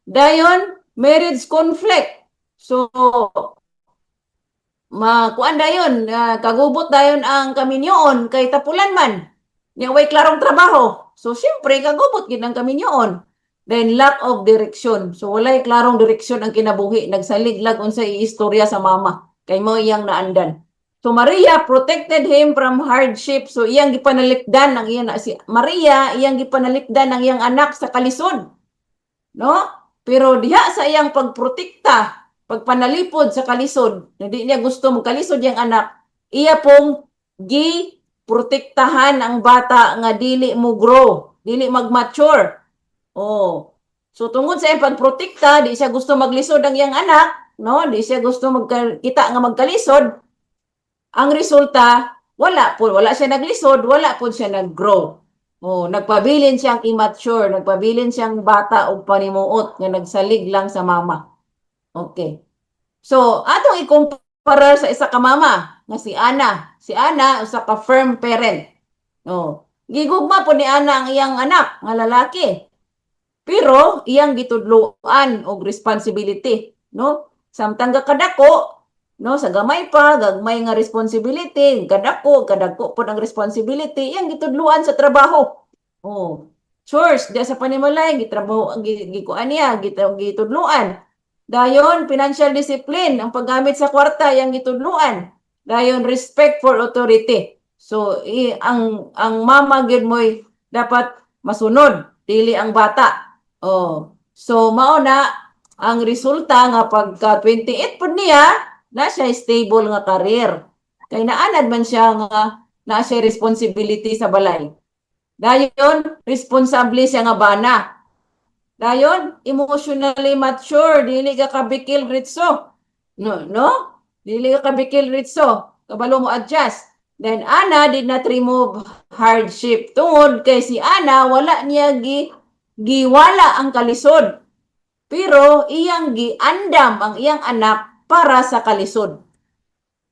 Dayon, marriage conflict. So, kuan dayon, kagubot dayon ang kaminyoon kay tapulan man. Nya way klarong trabaho. So, syempre, kagubot gid ang kaminyoon. Then, lack of direction. So, walay klarong direksyon ang kinabuhi. Nagsaliglag unsa iistorya sa mama. Kay mo iyang naandan. So, Maria protected him from hardship. So, iyang gipanalikdan ang iyang, si Maria, iyang gipanalikdan ang iyang anak sa kalisod. No? Pero diha sa iyang pagprotekta, pagpanalipod sa kalisod, hindi niya gusto magkalisod yung anak, iya pong protektahan ang bata nga dili mo grow, dili mag-mature. Oh. So tungod sa iyang pagprotekta, di siya gusto maglisod ang iyang anak, no? Di siya gusto magkita nga magkalisod. Ang resulta, wala siya naglisod, wala po siya nag-grow. Oh, nagpabilin siyang immature, nagpabilin siyang bata o panimuot nga nagsalig lang sa mama. Okay. So, atong ikumpara sa isa ka mama nga si Ana. Si Ana usa ka firm parent. Oh, gigugma po ni Ana ang iyang anak nga lalaki. Pero iyang gitudloan og responsibility, no? Samtang kadako, no, sa gamay pa, gagmay nga responsibility, kadako pod ang responsibility, iyang gitudluan sa trabaho. Oh, chores, diya sa panimalay, gitrabaho, gikuan niya, gitudluan. Dayon, financial discipline, ang paggamit sa kwarta, iyang gitudluan. Dayon, respect for authority. So, ang mama gid mo'y dapat masunod, dili ang bata. Oh, so mao na ang resulta nga pagka 28 pud niya, na siya stable nga career. Kay naanad man siya nga na siya responsibility sa balay. Dayon, responsable siya nga bana. Dayon, emotionally mature, dili ka kabikil ritso. No? Dili ka kabikil ritso. Kabalo mo adjust. Then Ana did not remove hardship. Tungod kay si Ana, wala niya giwala ang kalisod. Pero iyang giandam ang iyang anak para sa kalisod.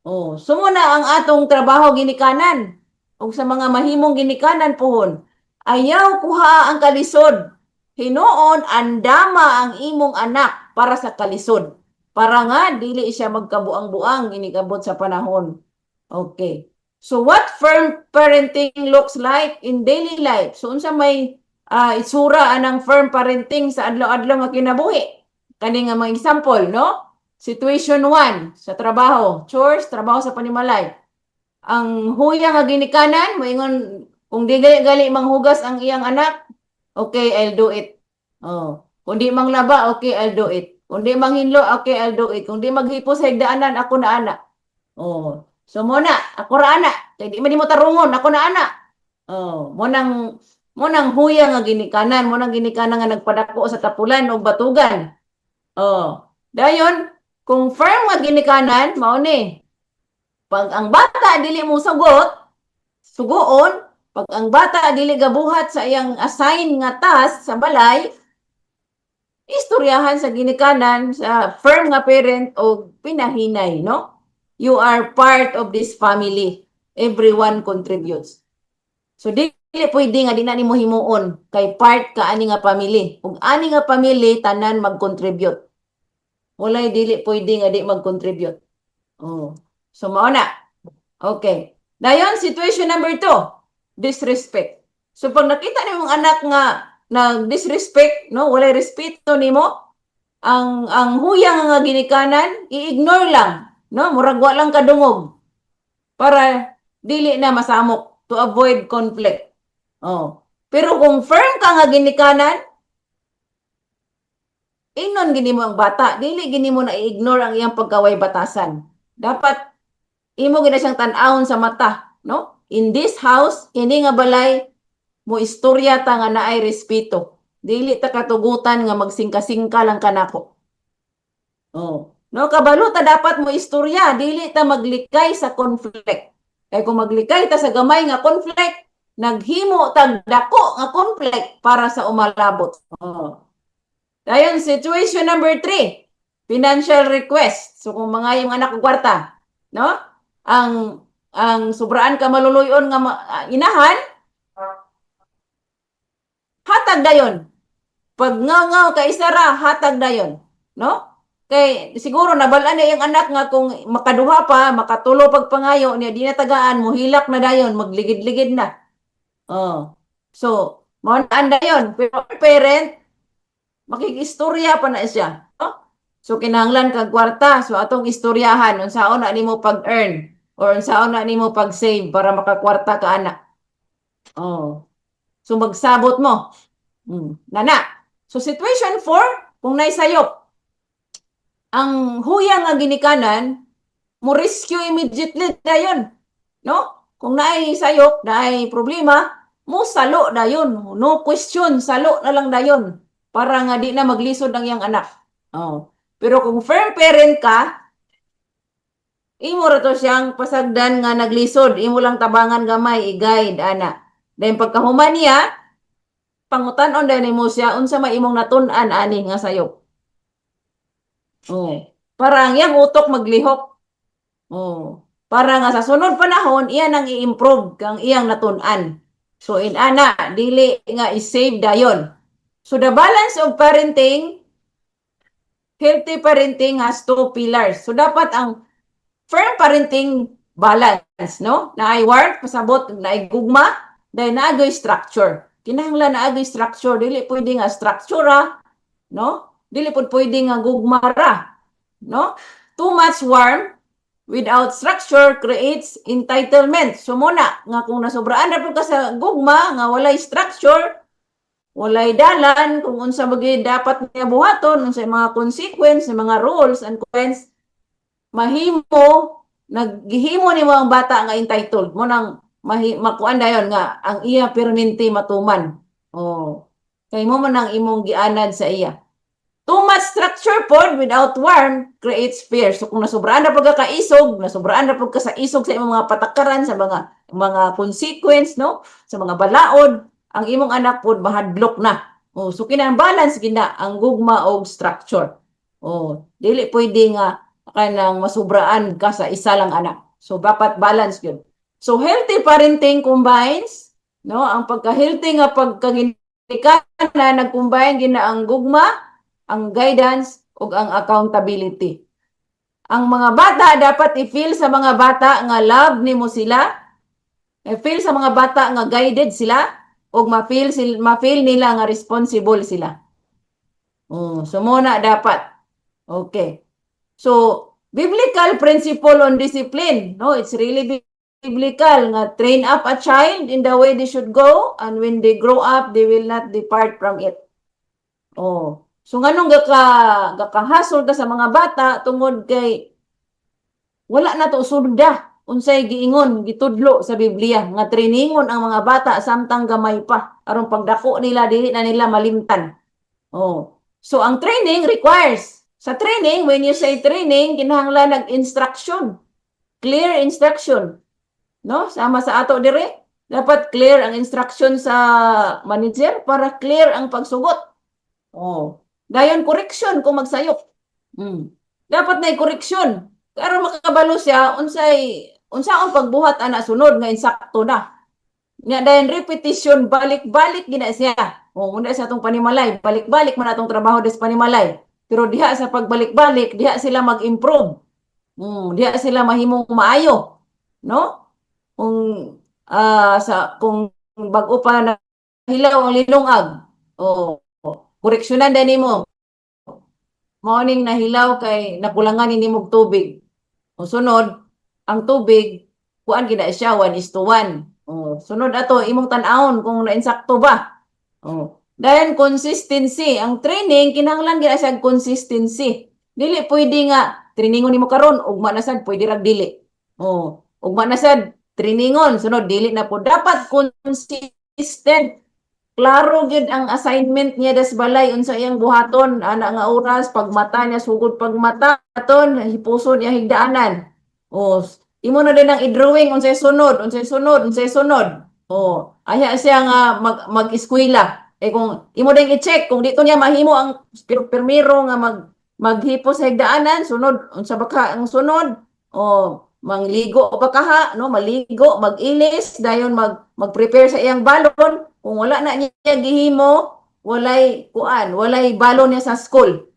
Oh, sumuna ang atong trabaho ginikanan. O sa mga mahimong ginikanan pohon, ayaw kuha ang kalisod. Hinuon andama ang imong anak para sa kalisod. Para nga dili siya magkabuang-buang inikabot sa panahon. Okay. So what firm parenting looks like in daily life? So unsa may itsura anang firm parenting sa adlaw-adlaw nga kinabuhi? Kani nga mga example, no? Situation 1 sa trabaho, chores, trabaho sa panimalay. Ang huya nga ginikanan, moingon kung di gali manghugas ang iyang anak, okay, I'll do it. Oh. Kung di manglaba, okay, I'll do it. Kung di manghinlo, okay, I'll do it. Kung di maghipo sa higdaanan, ako na ana. Oh. So muna, ako ra ana. Kay di man mo tarungon, ako na ana. Oh, mo nang huyang nga ginikanan, mo nang ginikanan nga nagpadako sa tapulan o batugan. Oh. Dayon, kung firm nga ginikanan, mao ni. Pag ang bata dili mo sugoon, pag ang bata dili gabuhat sa iyang assign nga task sa balay, istoryahan sa ginikanan sa firm nga parent o pinahinay, no? You are part of this family. Everyone contributes. So dili pwede nga di na nimo himuon kay part ka ani nga family. Ug ani nga family tanan mag-contribute. Walay dili pwede nga di mag-contribute. Oh. So mao na. Okay. Dayon situation number 2, disrespect. So pag nakita nimong anak nga nag-disrespect, no, walay respeto nimo, ang huyang nga ginikanan, i-ignore lang, no, murag wa lang kadungog para dili na masamok to avoid conflict. Oh. Pero kung firm ka nga ginikanan, ingnon gini mo ang bata, dili gini mo na i-ignore ang iyang pagkaway batasan. Dapat imo gina siyang tan-awon sa mata, no? In this house, ini nga balay mo istorya ta nga naay respeto. Dili ta katugutan nga magsingka-singka lang kanako. Oh. No, kabalo ta dapat mo istorya, dili ta maglikay sa conflict. Kay kung maglikay ta sa gamay nga conflict, naghimo tag dako nga conflict para sa umalabot. Oh. Dayon situation number 3, financial request. So kung mga yung anak ko kwarta, no? Ang sobraan ka maluluyon nga inahan, hatag dayon. Pag ngaw ka isara, hatag dayon, no? Kay siguro nabalaan niya yung anak nga kung makaduha pa, makatulo pag pangayo niya, di na tagaan, muhilak na dayon, magligid-ligid na. Oh. So, maunaan dayon. Pero parent, makikistorya pa na siya. No? So, kinahanglan kag kwarta. So, atong istoryahan, unsaon na nimo pag-earn or unsaon na nimo pag-save para makakwarta ka anak. Oh. So, magsabot mo. Nana. So, situation 4, kung naisayop, ang huyang nga ginikanan, mo rescue immediately dayon. No? Kung naay sayop, naay problema, mo salo dayon. No question, salo na lang dayon. Para nga di na maglisod ang iyang anak. Oh. Pero kung firm parent ka, imo ra to siyang pasagdan nga naglisod, imo lang tabangan gamay, i-guide, ana. Dahil pagkahuman niya, pangutan-on dahil mo siya, unsa may imong natun-an, ani nga sayop. Oh. Para ang iyang utok maglihok. Oh. Para nga sa sunod panahon, iyan ang i-improve kang iyang natun-an. So, in ana, dili nga i-save dayon. So, the balance of parenting, healthy parenting has 2 pillars. So, dapat ang firm parenting balance, no? Na ay work, pasabot, na ay gugma, dahil naagoy structure. Kinahanglan naagoy structure, dili pwede nga structure, no? Dili pwede nga gugma ra, no? Too much warm without structure creates entitlement. So muna, nga kung nasobraan na po ka sa gugma, nga walay structure, walay dalan, kung unsa bagay dapat niya buhaton, unsa mga consequence, mga rules and consequence, mahimo, naghihimo ni mo ang bata nga entitled. Mo nang makuan dayon nga, ang iya permanente matuman. Oh. Kay mo man ang imong gianad sa iya. Too much structure pod without warmth creates fear. So kung nasobraan na pag ka isog, nasobraan na pag ka sa isog sa imong mga patakaran, sa mga consequence, no? Sa mga balaod, ang imong anak pod mahadlok na. Oh, so kinahanglan balance gina ang gugma og structure. Oh, dili pwede nga kanang masubraan ka sa isa lang anak. So dapat balance yun. So healthy parenting combines, no? Ang pagka-healthy nga pagkaginikanan nag-combine gina ang gugma, ang guidance, ug ang accountability. Ang mga bata dapat i-feel sa mga bata nga love nimo sila, i-feel sa mga bata nga guided sila, ug ma-feel nila nga responsible sila. So muna dapat. Okay. So, biblical principle on discipline, no? It's really biblical nga train up a child in the way they should go, and when they grow up, they will not depart from it. Oh. So nganong gakahasol ka sa mga bata tungod kay wala na to sunda unsay giingon gitudlo sa Biblia nga triningon ang mga bata samtang gamay pa aron pagdako nila dili na nila malimtan. Oh. So ang training requires sa training, when you say training, kinahanglan nag-instruction. Clear instruction. No? Sama sa ato dire. Dapat clear ang instruction sa manager para clear ang pagsugot. Oh. Dayon correction kung magsayop. Dapat na correction. Karon makakabalo siya unsaon pagbuhat ana sunod nga insakto na. Nya dayon repetition balik-balik gina siya. Muna sa atong panimalay, balik-balik man atong trabaho des panimalay. Pero diha sa pagbalik-balik, diha sila mag-improve. Diha sila mahimong maayo, no? Kung bag-o pa na hilaw ang linungag. Koreksyonan din nimo. Morning nahilaw kay nakulangan nimo og tubig. Sunod, ang tubig kuan gina siya 1:1. Sunod ato imong tan-awon kung nainsakto ba. Then consistency, ang training kinahanglan gina siya consistency. Dili pwede nga trainingon nimo karon ugma na sad pwede ra dili. Ugma na sad trainingon sunod dili na po dapat consistent. Klaro gyud ang assignment niya das balay unsa iyang buhaton ana nga oras pagmata niya sugod pagmata aton hipuson niya higdaanan. Imo na din ang i-drawing unsay sunod. Aya siya nga mag-eskwela. Kung imo din i-check kung dito niya mahimo ang pirmiro nga maghipos sa higdaanan sunod unsa ba ka ang sunod? Mangligo pa kaha no maligo mag-ilis dayon mag-prepare sa iyang balon kung wala na niya gihimo walay balon niya sa school.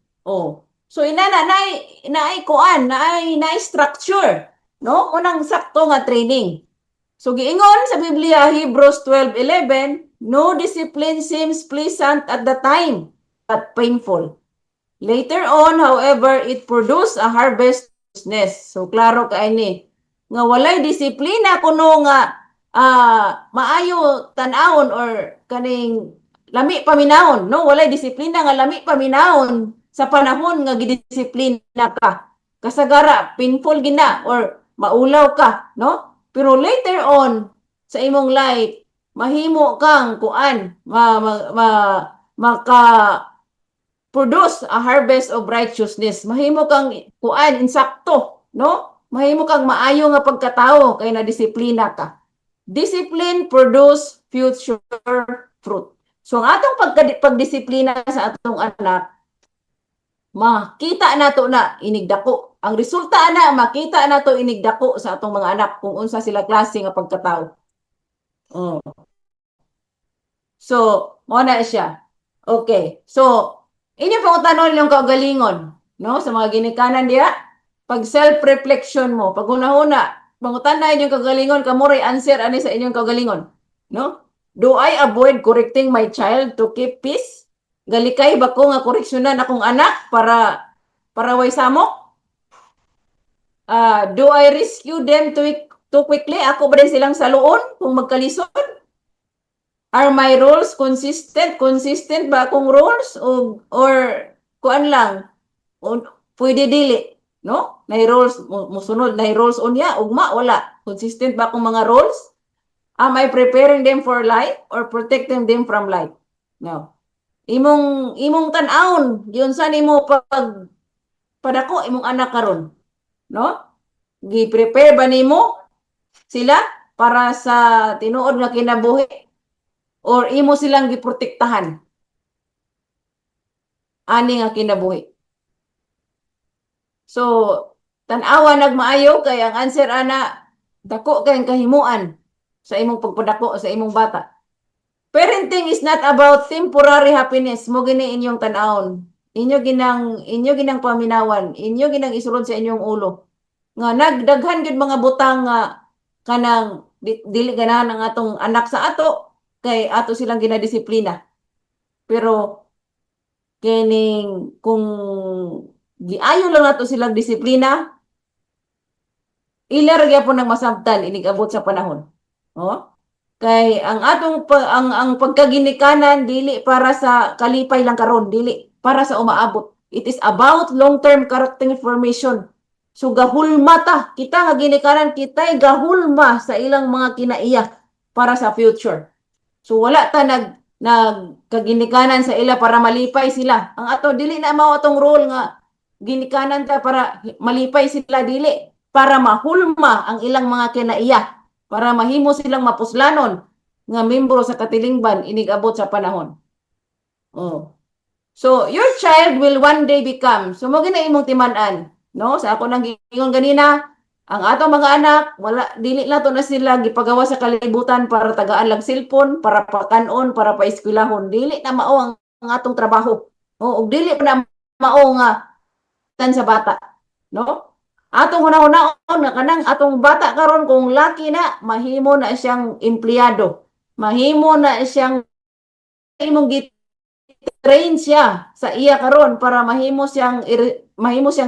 So inana naay kuan naay structure no unang sakto nga training. So giingon sa Biblia Hebrews 12:11, no discipline seems pleasant at the time but painful. Later on, however, it produced a harvest. So klaro kay ni nga walay disiplina kuno nga maayo tan-awon or kaning lami paminawon no walay disiplina nga lami paminawon sa panahon nga gidisiplina ka kasagara painful gina or maulaw ka no pero later on sa imong life mahimo kang kuan maka produce a harvest of righteousness. Mahimo kang kuan insakto, no? Mahimo kang maayo nga pagkatao kay na disiplina ka. Discipline produce future fruit. So ang atong pagdisiplina sa atong anak makita nato na inigdako. Ang resulta ana makita nato inigdako sa atong mga anak kung unsa sila klase nga pagkatao. So, mo na siya. Okay. So, inyo pang utanon yung kaugalingon, no? Sa mga ginikanan diya, pag self-reflection mo, pag una-una, pangutan na inyong kaugalingon, kamuray answer ani sa inyong kaugalingon, no? Do I avoid correcting my child to keep peace? Galikay ba ko nga koreksyonan akong anak para way samok? Do I rescue them too quickly? Ako ba din silang saluon kung magkalisod? Are my rules consistent? Consistent ba akong rules? Or kuan lang? Pwede dili. No? Nay rules, musunod. Nay rules unya, ugma, wala. Consistent ba akong mga rules? Am I preparing them for life or protecting them from life? No. Imong tan-awon, yun sa nimo pag padako imong anak karon. No? Gi-prepare ba nimo sila para sa tinuod nga kinabuhi? Or imo silang giprotektahan? Ani nga kinabuhi. So, tan-awa nagmaayo kay ang answer ana dako kay ang kahimuan sa imong pagpadako sa imong bata. Parenting is not about temporary happiness. Mo gini inyong tan-awon. Inyo ginang paminawan, inyo ginang isulod sa inyong ulo. Nga nagdaghan gyud mga butang nga kanang dili ganahan ang atong anak sa ato kay ato silang ginadisiplina. Pero kining kung giayo lang nato silang disiplina, ilar gyapon nang masabtan inig-abot sa panahon. Kay ang atong ang pagkaginikanan dili para sa kalipay lang karon, dili para sa umaabot. It is about long-term character formation. So gahulma ta, kita nga ginikanan kita'y gahulma sa ilang mga kinaiya para sa future. So wala ta nagkaginikanan sa ila para malipay sila. Ang ato dili na mao atong role nga ginikanan ta para malipay sila, dili, para mahulma ang ilang mga kinaiya, para mahimo silang mapuslanon nga membro sa katilingban inig abot sa panahon. Oh. So your child will one day become, so mo gina imong timan-an, no? Sa ako nang giingon ganina, ang atong mga anak, wala, dili na to na sila gipagawa sa kalibutan para tagaan lang cellphone, para pakanon, para paeskwelahon. Dili na mao ang atong trabaho. O, ug dili pa na mao nga tan sa bata, no? Atong hunahunahon nga kanang atong bata karon kung laki na, mahimo na siyang empleyado. Mahimo na siyang imong train siya sa iya karon para mahimo siyang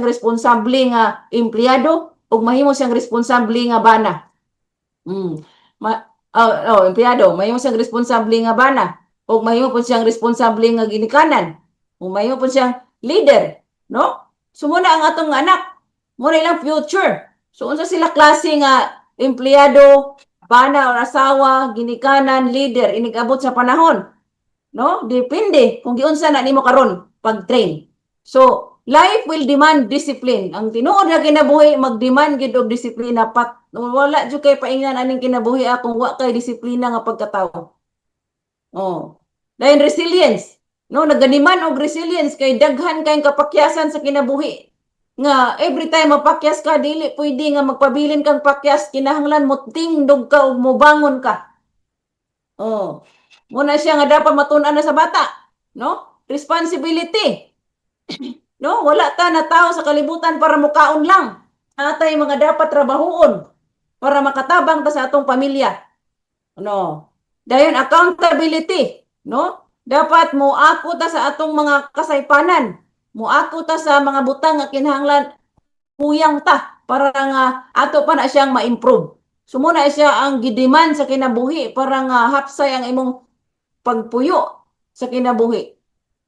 responsable nga empleyado ug mahimo siyang responsable nga bana. Empleyado, mahimo siyang responsable nga bana ug mahimo po siyang responsable nga ginikanan. Ug mahimo po siyang leader, no? Sumuna ang atong anak, mo na ilang future. So unsa sila klase nga empleyado, bana o asawa, ginikanan, leader inig abot sa panahon? No? Depende kung giunsa na nimo karon pag-train. So, life will demand discipline. Ang tinuod na kinabuhi mag-demand gid og disiplina. Wala jud kay paingnan aning kinabuhi akong wa kay disiplina nga pagkatawo. Oh. Dahil resilience, no, nagdemand og resilience kay daghan kayong kapakyasan sa kinabuhi. Nga every time mapakyas ka, dili pwede nga magpabilin kang pakyas, kinahanglan mo tingdog ka ug mobangon ka. Oh. Muna siya nga dapat matun-an na sa bata, no? Responsibility. No, wala ta na tao sa kalibutan para mukaon lang. Atay mga dapat trabahoon para makatabang ta sa atong pamilya. No. Dayon accountability, no? Dapat moako ta sa atong mga kasaypanan. Moako ta sa mga butang nga kinahanglan kuyang ta para nga ato pa na siyang ma-improve. Sumuna siya ang gidiman sa kinabuhi para nga hapsay ang imong pagpuyo sa kinabuhi.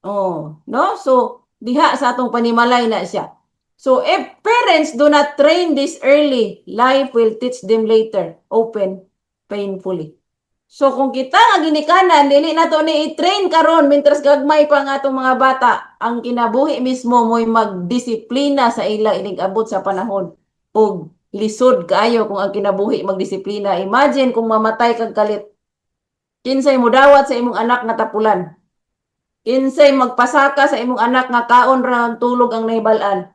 Oh, no? So, diha sa atong panimalay na siya. So, if parents do not train this early, life will teach them later, open, painfully. So, kung kita nga ginikanan, dili na to ni i-train karon mintras gagmay pa nga atong mga bata, ang kinabuhi mismo mo'y magdisiplina sa ila inig abot sa panahon. O lisod kaayo kung ang kinabuhi magdisiplina. Imagine kung mamatay kag kalit. Kinsay mo dawat sa imong anak nga tapulan. Kinsay magpasaka sa imong anak nga kaon ra ang tulog ang nahibalan.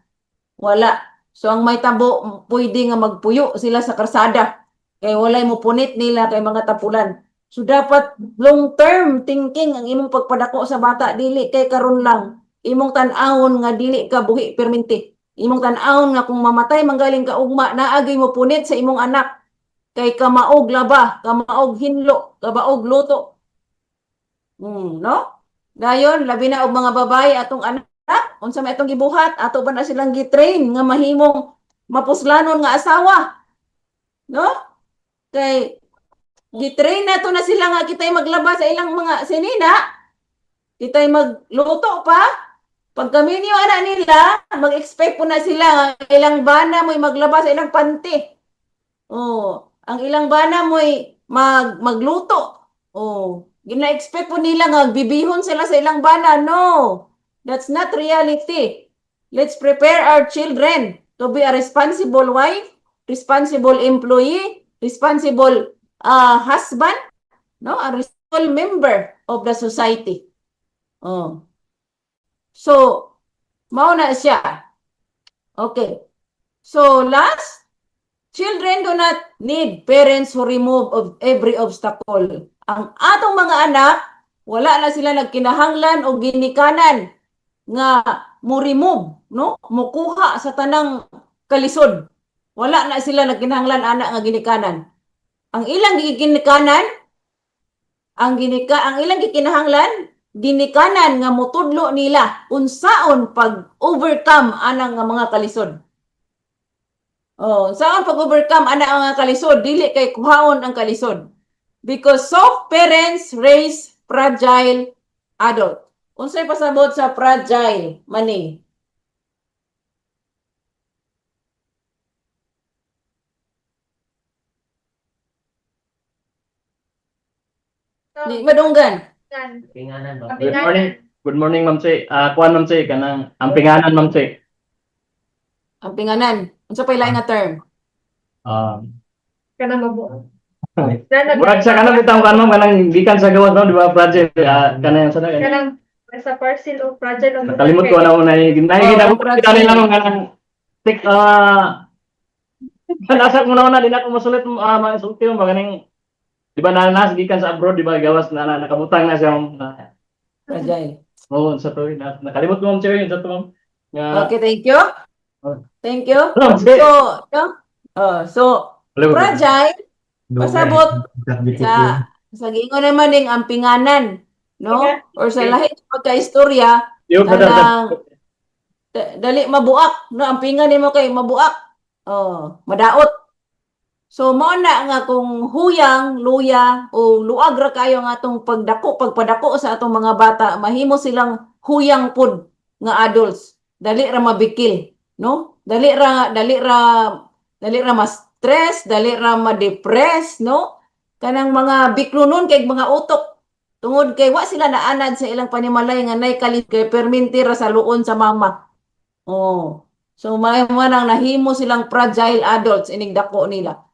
Wala. So ang may tabo pwede nga magpuyo sila sa karsada. Kay walay mo punit nila kay mga tapulan. So dapat long term thinking ang imong pagpadako sa bata, dili kay karon lang. Imong tan-awon nga dili ka buhi perminti. Imong tan-awon nga kung mamatay manggaling ka ugma, naagay mo punit sa imong anak. Kay kamaog laba, kamaog hinlo, kabaog luto. No? Dayon, labi na og mga babae atong anak, unsa may atong gibuhat, ato ba na silang gitrain nga mahimong mapuslanon nga asawa. No? Kay gitrain na to na sila nga kitay maglaba sa ilang mga sinina, kitay magluto pa. Pag kami niyo anak nila, mag-expect po na sila nga ilang bana mo'y maglaba sa ilang panty. Oh, ang ilang bana mo'y magluto. Oh, gina-expect po nila nga bibihon sila sa ilang bana. No, that's not reality. Let's prepare our children to be a responsible wife, responsible employee, responsible husband, no, a responsible member of the society. Oh. So, mao na siya. Okay. So, last, children do not need parents who remove of every obstacle. Ang atong mga anak, wala na sila nagkinahanglan o ginikanan nga mo remove, no? Mukuha sa tanang kalisod. Wala na sila nagkinahanglan anak nga ginikanan. Ang ilang ginikanan, ang ilang gikinahanglan, ginikanan nga motudlo nila unsaon pag-overcome anang nga mga kalisod. Oh, saan pag-overcome ana ang kalisod, dili kay kuhaon ang kalisod. Because soft parents raise fragile adult. Unsay pasabot sa fragile money? Di madunggan. Good morning. Good morning, Ma'am Che. Kuan, Ma'am Che, kanang ampinganan, Ma'am Che. Ang pinganan. Unsa pa ilaing nga term? Kanang mabuo. Murag sa kanang bitang kan, Ma'am, kanang gikan sa gawas, Ma'am, di ba, project, kanang sa Kanang sa parcel o fragile o nakalimot ko na una ginabot project. kita nila Ma'am, kanang tik nasa mo na una din ako masulit mga sulti mo ganing di ba nanas gikan sa abroad di ba gawas na nakabutang na siya Fragile. oo sa to nakalimot ko Ma'am Che yun sa to Ma'am nga Okay, thank you. Thank you. Ma'am Che. So, no? So, fragile, pasabot sa giingon naman ding ang pinganan, no? Or sa lahi ng pagkaistorya, Yung kanang dali mabuak, no? Ang pingan nimo kay mabuak. Oh, madaot. So mao na nga kung huyang, luya o luag ra kayo nga atong pagpadako sa atong mga bata, mahimo silang huyang pud nga adults. Dali ra mabikil, no? Dali ra ma-stress, dali ra ma-depress, no? Kanang mga biklonon kay mga utok tungod kay wa sila naanad sa ilang panimalay nga nay kay perminti ra sa luon sa mama. Oh. So may manang nahimo silang fragile adults ining dako nila.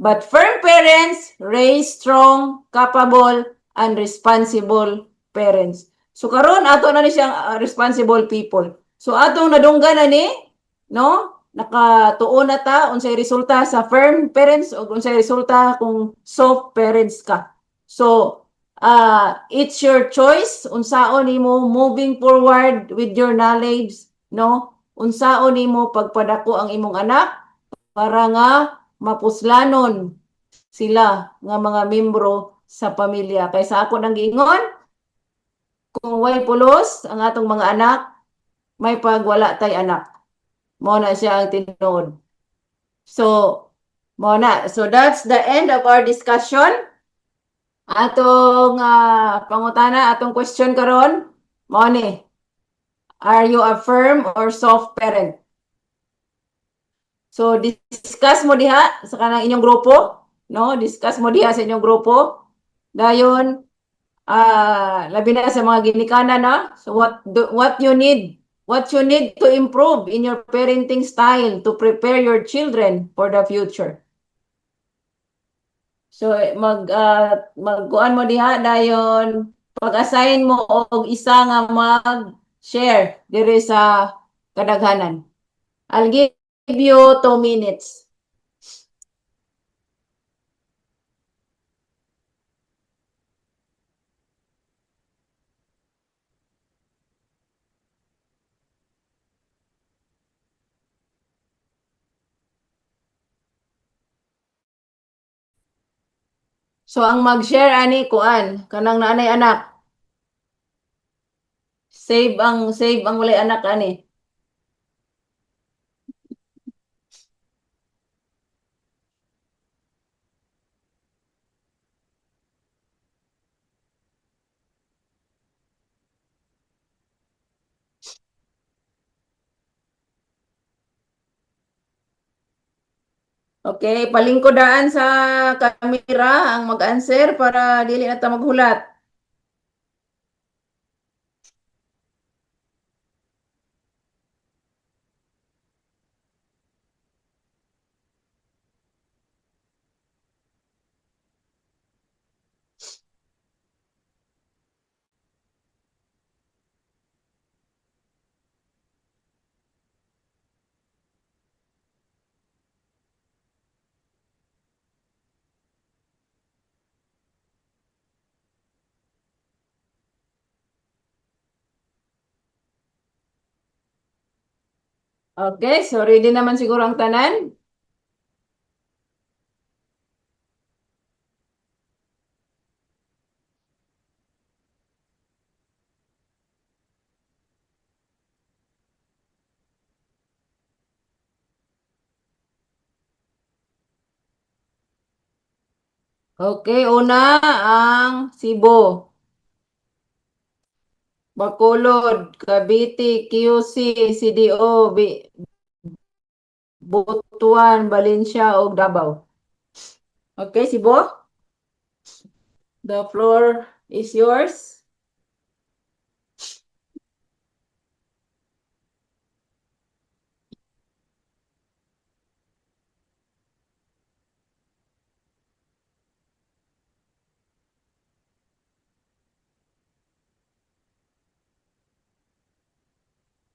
But firm parents raise strong, capable, and responsible parents. So karon ato na ni siyang responsible people. So atong nadunggan na ni, no? Nakatuon na ta unsay resulta sa firm parents o unsay resulta kung soft parents ka. So it's your choice unsaon nimo moving forward with your knowledge, no? Unsaon nimo pagpadako ang imong anak para nga mapuslanon sila nga mga membro sa pamilya. Kaysa ako nang giingon, kung way pulos ang atong mga anak, may pagwala tay anak. Mo na siya ang tinuod. So, mo na. So that's the end of our discussion. Atong pangutana, atong question karon, mo ni. Are you a firm or soft parent? So, discuss mo diha sa kanang inyong grupo, no? Discuss mo diha sa inyong grupo. Dayon, labi na sa mga ginikanan na. So, what you need to improve in your parenting style to prepare your children for the future. So, magkuan mo diha dayon, pag-assign mo og isa nga mag-share diri sa kadaghanan. I'll give you 2 minutes. So ang mag-share ani kuan kanang nanay anak. Save ang walay anak ani. Okay, palingkodaan sa kamera ang mag-answer para dili na ta maghulat. Okay, so ready naman siguro ang tanan. Okay, una ang Cebu. Bacolod, Cavite, QC, CDO, Butuan, Valencia, o Davao. Okay, Sibo? The floor is yours.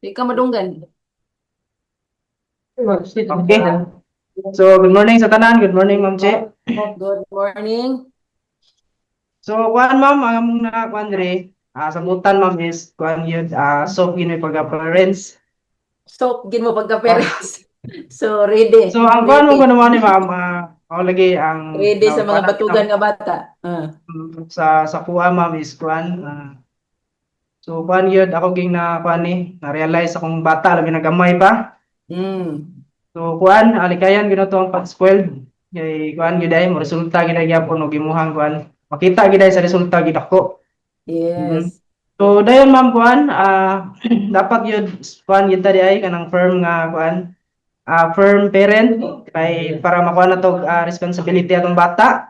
Di ka madunggan. Okay. So, good morning sa tanan. Good morning, Ma'am Che. Good morning. So, kuan ma'am, ang among na kuan dire, sambutan ma'am is kuan yun, soap yun may pagka-parents. So, gin mo pagka-parents. So, ready. So, ang kuan mo ko naman ni ma'am, ako lagi ang Ready sa mga kuan batugan nga bata. sa kuha ma'am is kuan. So, kuan yun, ako ging na kuan ni, na-realize akong bata, labi nagamay pa. Mm. So, kuan, alikayan gino to ang pag-spoiled. Kay kuan gyud ay mo resulta gyud ay gyapon og imuhang kuan. Makita gyud ay sa resulta gyud ako. Yes. So dayon ma'am kuan, dapat yun kuan yun tadi ay kanang firm nga kuan, firm parent kay para makuha na to responsibility atong bata.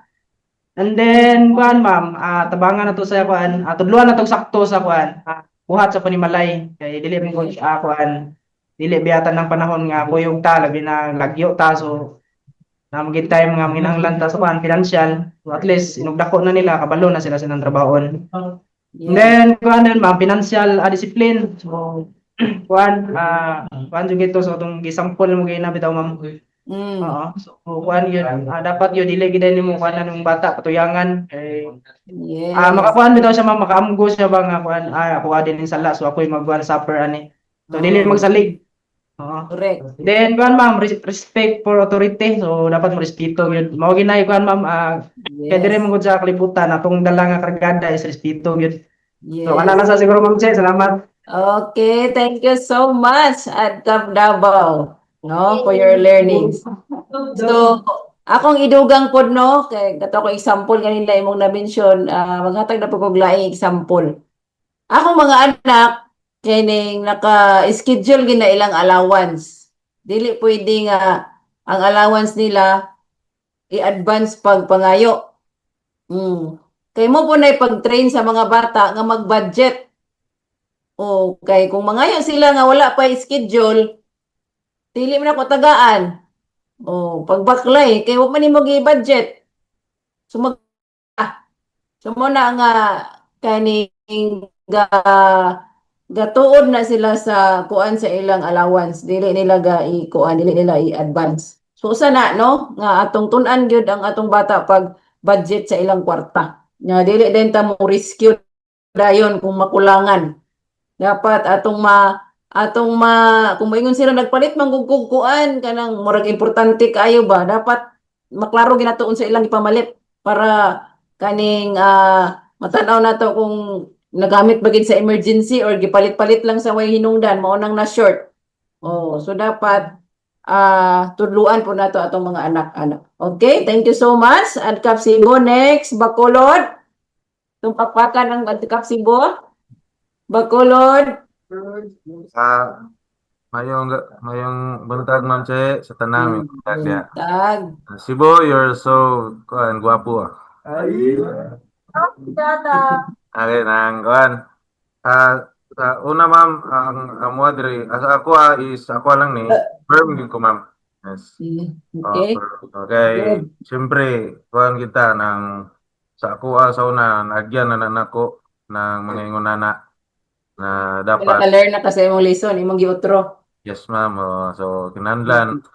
And then kuan ma'am, tabangan na to sa kuan, tudluan na to sakto sa kuan, buhat sa panimalay kay dili man ko kuan, dili biyatan ng panahon nga kuyog ta labi na lagyo ta so na maging time nga minahanglan ta sa kuan financial, so at least inugdako na nila kabalo na sila sa nang trabahon. And Yes. then, kuan din ma'am, financial discipline. So, kuan jud gito so itong gisampol mo gina bitaw ma'am. Mm. Oo. So, kuan yun, dapat yun dili gid nimo kuan ng bata patuyangan. Yes. Makakuan bitaw siya ma'am, makaamgo siya ba nga kuan, ako din in sala so ako'y magkuan supper ani. So, dili magsalig. Oo. Correct. Then, kuan ma'am, respect for authority. So, dapat mo respeto yun. Mao ginay kuan ma'am, kaya dire Yes. mo gud sa kalibutan atong dala nga kargada is respeto yun. So, Yes. ana na sa siguro ma'am Che, salamat. Okay, thank you so much at Davao, no, for your learnings. So, akong idugang pod no, kay gato ko example kanila imong na-mention, maghatag na po kog laing example. Akong mga anak kining naka-schedule gina ilang allowance. Dili pwede nga ang allowance nila i-advance pag pangayo. Kay mo po na pag-train sa mga bata nga mag-budget. Okay, kung mangayo sila nga wala pa schedule, dili man ako tagaan. Pagbaklay, kay wa man nimo gi-budget. So mo na nga kaning gatuod na sila sa kuan sa ilang allowance, dili nila kuan, dili nila i-advance. So sana no nga atong tun-an gyud ang atong bata pag budget sa ilang kwarta. Nga dili din ta mo rescue dayon kung makulangan. Dapat atong kung moingon sila nagpalit manggugug kuan kanang murag importante kaayo ba dapat maklaro ginatuon sa ilang ipamalit para kaning matanaw nato kung nagamit ba gid sa emergency or gipalit-palit lang sa way hinungdan mao nang na short. So dapat tudluan po nato atong mga anak-anak. Okay, thank you so much. Adkap Cebu next, Bacolod. Tumpakpakan ang Adkap Cebu. Bacolod. Mayong buntag Ma'am Che sa tanang buntag diha. Tag. Cebu, you're so guwapo. Okay nang kuan. Una ma'am, ang amo diri ako is ako lang ni firm gyud ko ma'am. Yes. Okay. Okay. Good. Siyempre, kuan kita nang sa ako sa una nagyan na nako ng mga ingon na dapat Naka-learn na kasi imong lesson, imong giutro. yes ma'am. So kinahanglan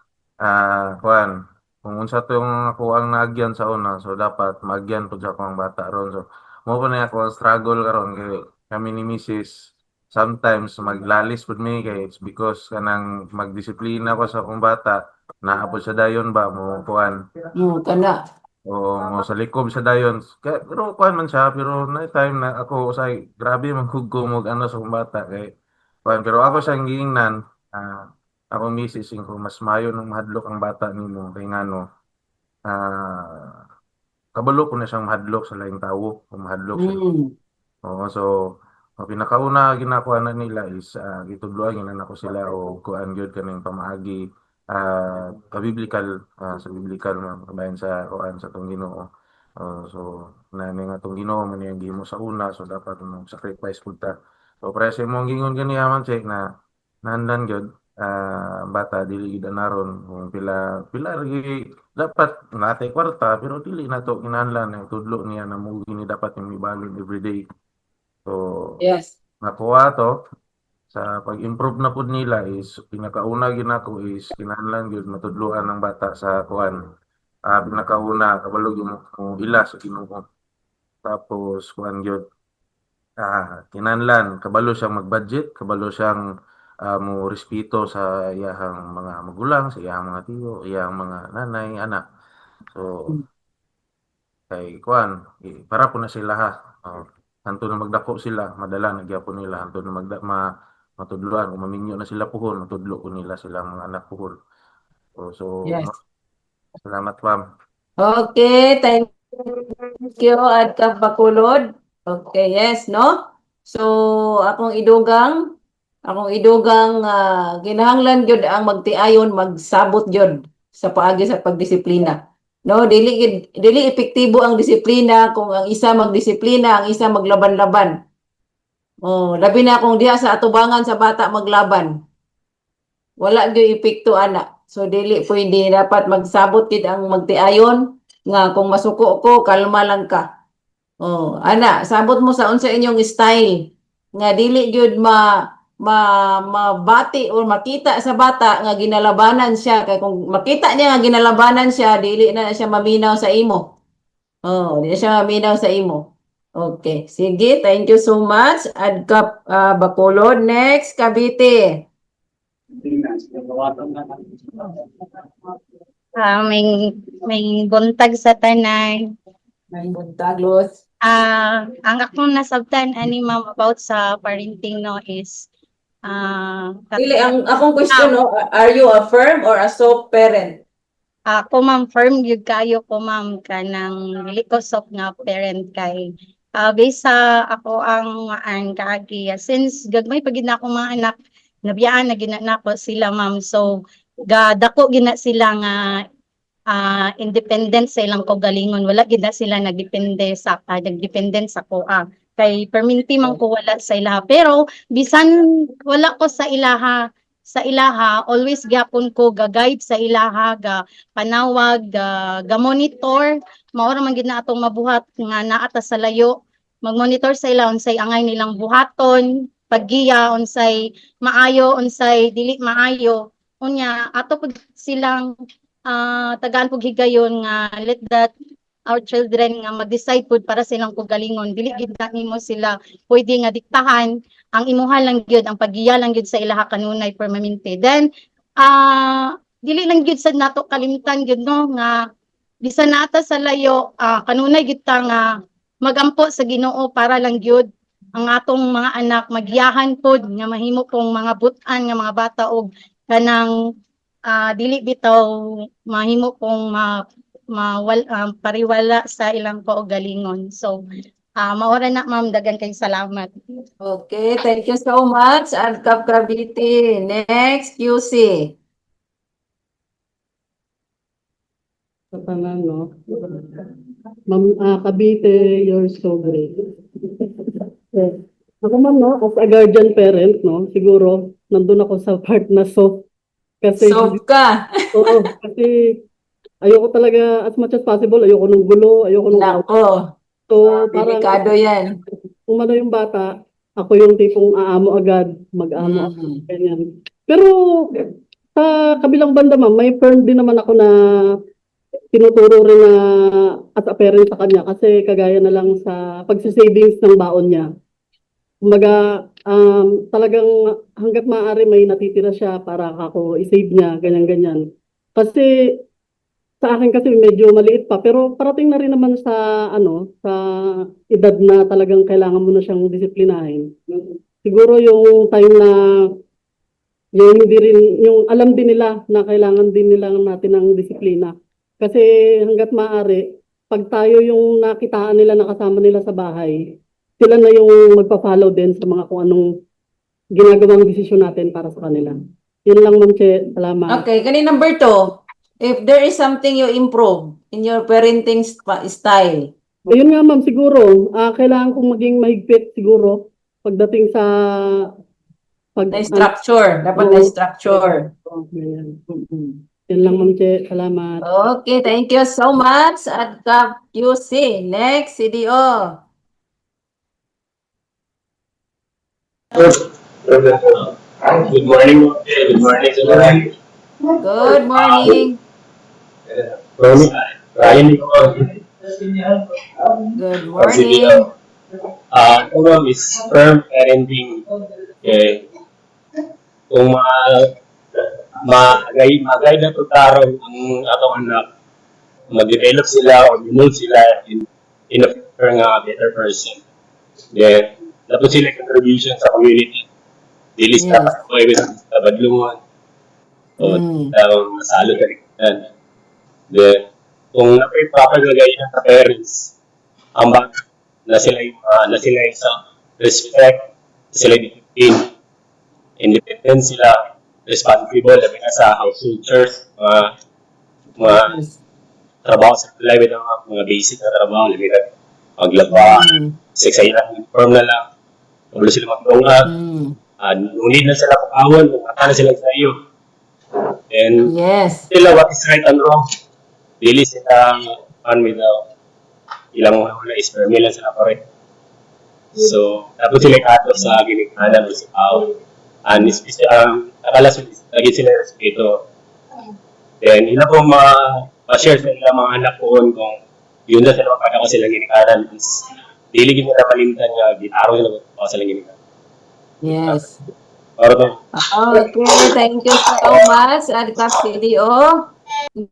kuan kung unsa to yung ako ang naagyan sa una so dapat maagyan pud sa akong bata ron so mo pa na ako ang struggle karon kay kami ni Mrs. sometimes maglalis pud mi kay it's because kanang magdisiplina ko sa akong bata naapod sa dayon ba mo kuan Kana. o mo sa likob sa dayon kaya pero kuan man siya pero na time na ako usay grabe man kugkumog ano sa akong bata kay kuan pero ako siyang giingnan ako misis ko mas mayo nung mahadlok ang bata nimo kay ngano kabalo ko na siyang mahadlok sa laing tawo kung mahadlok siya. Oo, so Ang pinakauna ginakawa na nila is gitudloan ginan ako sila o kuan gyud kaning pamaagi sa biblikal mga kabayan sa kuan sa tong Ginoo. So nani nga tong Ginoo man yang gihimo sa una so dapat mo sacrifice pud ta. So para sa imong gingon gani man check na nahandan gyud bata dili gid anaron kung pila pila lagi dapat natay kwarta pero dili nato kinahanglan ang tudlo niya na mo gini dapat yung ibalon everyday. So Yes. nakuha to sa pag-improve na pud nila is pinakauna ginako is kinahanglan gyud matudloan ng bata sa kuan. Pinakauna kabalo yung mo ila sa Ginoo. Tapos kuan gyud kinahanglan kabalo siyang mag-budget, kabalo siyang mo respeto sa iyahang mga magulang, sa iyahang mga tiyo, iyahang mga nanay, anak. So kay kuan para po na sila ha. Hanto na magdako sila, madala nagyapon nila hanto na matudloan kung maminyo na sila puhon, matudlo ko nila silang mga anak puhon. So Yes. salamat ma'am. Okay, thank you at Bakulod. Okay, yes, no? So akong idugang ginahanglan gyud ang magtiayon magsabot gyud sa paagi sa pagdisiplina. No, dili epektibo ang disiplina kung ang isa magdisiplina, ang isa maglaban-laban. Labi na kung diha sa atubangan sa bata maglaban. Wala gyud epekto ana. So dili pwede dapat magsabot gid ang magtiayon nga kung masuko ko kalma lang ka. Ana, sabot mo sa unsa inyong style nga dili gyud mabati or makita sa bata nga ginalabanan siya kay kung makita niya nga ginalabanan siya dili na siya maminaw sa imo. Dili siya maminaw sa imo. Okay, sige, thank you so much. Adkap Bacolod. Next, Cavite. May buntag sa tanan. May buntag, Luz. Ang akong nasabtan ani ma'am about sa parenting no is Dili, ang akong question, no, are you a firm or a soft parent? ako ma'am firm gyud kayo ko ma'am kanang dili ko soft nga parent kay based sa ako ang kaagi since gagmay pa gid na akong mga anak nabiyaan na gina nako sila ma'am so dako gina sila nga independent sa ilang kaugalingon wala gid na sila nagdependent sa kuha kay perminti man ko wala sa ilaha pero bisan wala ko sa ilaha always gyapon ko ga-guide sa ilaha ga panawag ga monitor mao ra man gid na atong mabuhat nga naa ta sa layo mag-monitor sa ila unsay angay nilang buhaton paggiya unsay maayo unsay dili maayo unya ato pud silang tagaan pug higayon nga let that our children nga mag-decide pud para silang kugalingon dili gid na nimo sila pwede nga diktahan ang imuha lang gyud ang paggiya lang gyud sa ilaha kanunay permanente then dili lang gyud sad nato kalimtan gyud no nga bisan nata sa layo kanunay gyud ta nga magampo sa Ginoo para lang gyud ang atong mga anak magiyahan pod nga mahimo pong mga but-an nga mga bata og kanang dili bitaw mahimo pong pariwala sa ilang kaugalingon. So, maura na ma'am, dagan kay salamat. Okay, thank you so much. Adkap Cavite. Next, QC. Sa tanan, no? Ma'am Cavite, you're so great. Ako ma'am, no, as a guardian parent, no, siguro, nandun ako sa part na soft. Kasi, Soft ka. oo, kasi ayoko talaga, as much as possible, ayoko ng gulo, ayoko ng Nako, So, parang, delikado yan. kung ano yung bata, ako yung tipong aamo agad, mag-amo ako, Mm. ganyan. Pero, sa kabilang banda ma'am, may firm din naman ako na tinuturo rin na as a parent sa kanya kasi kagaya na lang sa pagsisavings ng baon niya. Kumbaga, talagang hanggat maaari may natitira siya para ako i-save niya, ganyan-ganyan. Kasi sa akin kasi medyo maliit pa, pero parating na rin naman sa sa edad na talagang kailangan mo na siyang disiplinahin. Siguro yung time na yung hindi rin, yung alam din nila na kailangan din nila natin ng disiplina. Kasi hanggat maaari, pag tayo yung nakitaan nila, nakasama nila sa bahay, sila na yung magpa-follow din sa mga kung anong ginagawang desisyon natin para sa kanila. Yun lang, Ma'am Che. Salamat. Okay, kani number 2. If there is something you improve in your parenting style. Ayun nga, Ma'am, siguro, kailangan kong maging mahigpit siguro pagdating sa Na structure. Dapat na structure. Ayan. Mm-mm. Yun lang, Ma'am Che. Salamat. Okay, thank you so much. At QC. Next, CDO. Good morning. Good morning sa lahat. Good morning. Ryan ko. Good morning. Ito ma'am is firm parenting. Okay. Kung mag-guide na tutarong ang atong anak, mag-develop sila o mold sila in a better person. Then, dapat sila contribution sa community. Dili sa badlungan. O masalo ka rin. Then, kung proper lagay ng parents, ang bata na sila yung self-respect, sila yung discipline, independent sila, responsible, labi na sa household chores, mga trabaho sa live ng mga basic na trabaho, labi na maglaba, sexay lang, uniform na lang, wala sila magdunga, nunid na sila kapawan, mata na sila sa iyo. And Yes. sila what is right and wrong. Dili sila with ilang wala is firm lang sila correct. So, tapos sila kato sa ginikanan o sa tao. And akala lagi sila respeto. Then, ilang po ma-share sa ilang mga anak ko kung yun na sila magpaka ko sila ginikanan. Dili gini na malimtan nga, bitaro sila magpaka sila ginikanan. Yes. Or Okay, thank you so much, Adcap CDO.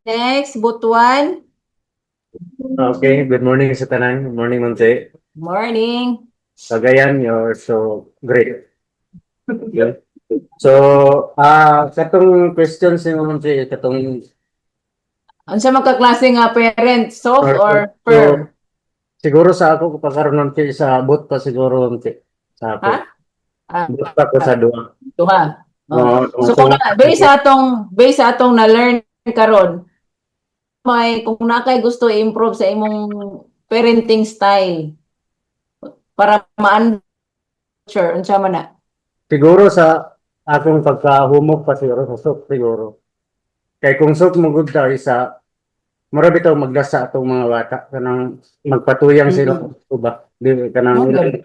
Next, Butuan. Okay, good morning sa tanan. Good morning, Ma'am Che. Morning. Cagayan, you're so great. Okay. So, katong question si Ma'am Che, katong Ano sa magkaklase nga parent, soft or so, firm? siguro sa ako pagkaroon Ma'am Che, sa abot pa siguro Ma'am Che. Sa ako. Ha? Abot pa ko sa duha. Duha. Oo, So kung based sa atong na-learn karon, kung nakay gusto i-improve sa imong parenting style para ma-sure unsa man na. Siguro sa akong pagkahumok pa siguro sa soup siguro. Kay kung soup mo good tayo sa mura bitaw magdasa atong mga bata kanang magpatuyang sila uba. Di kanang Okay.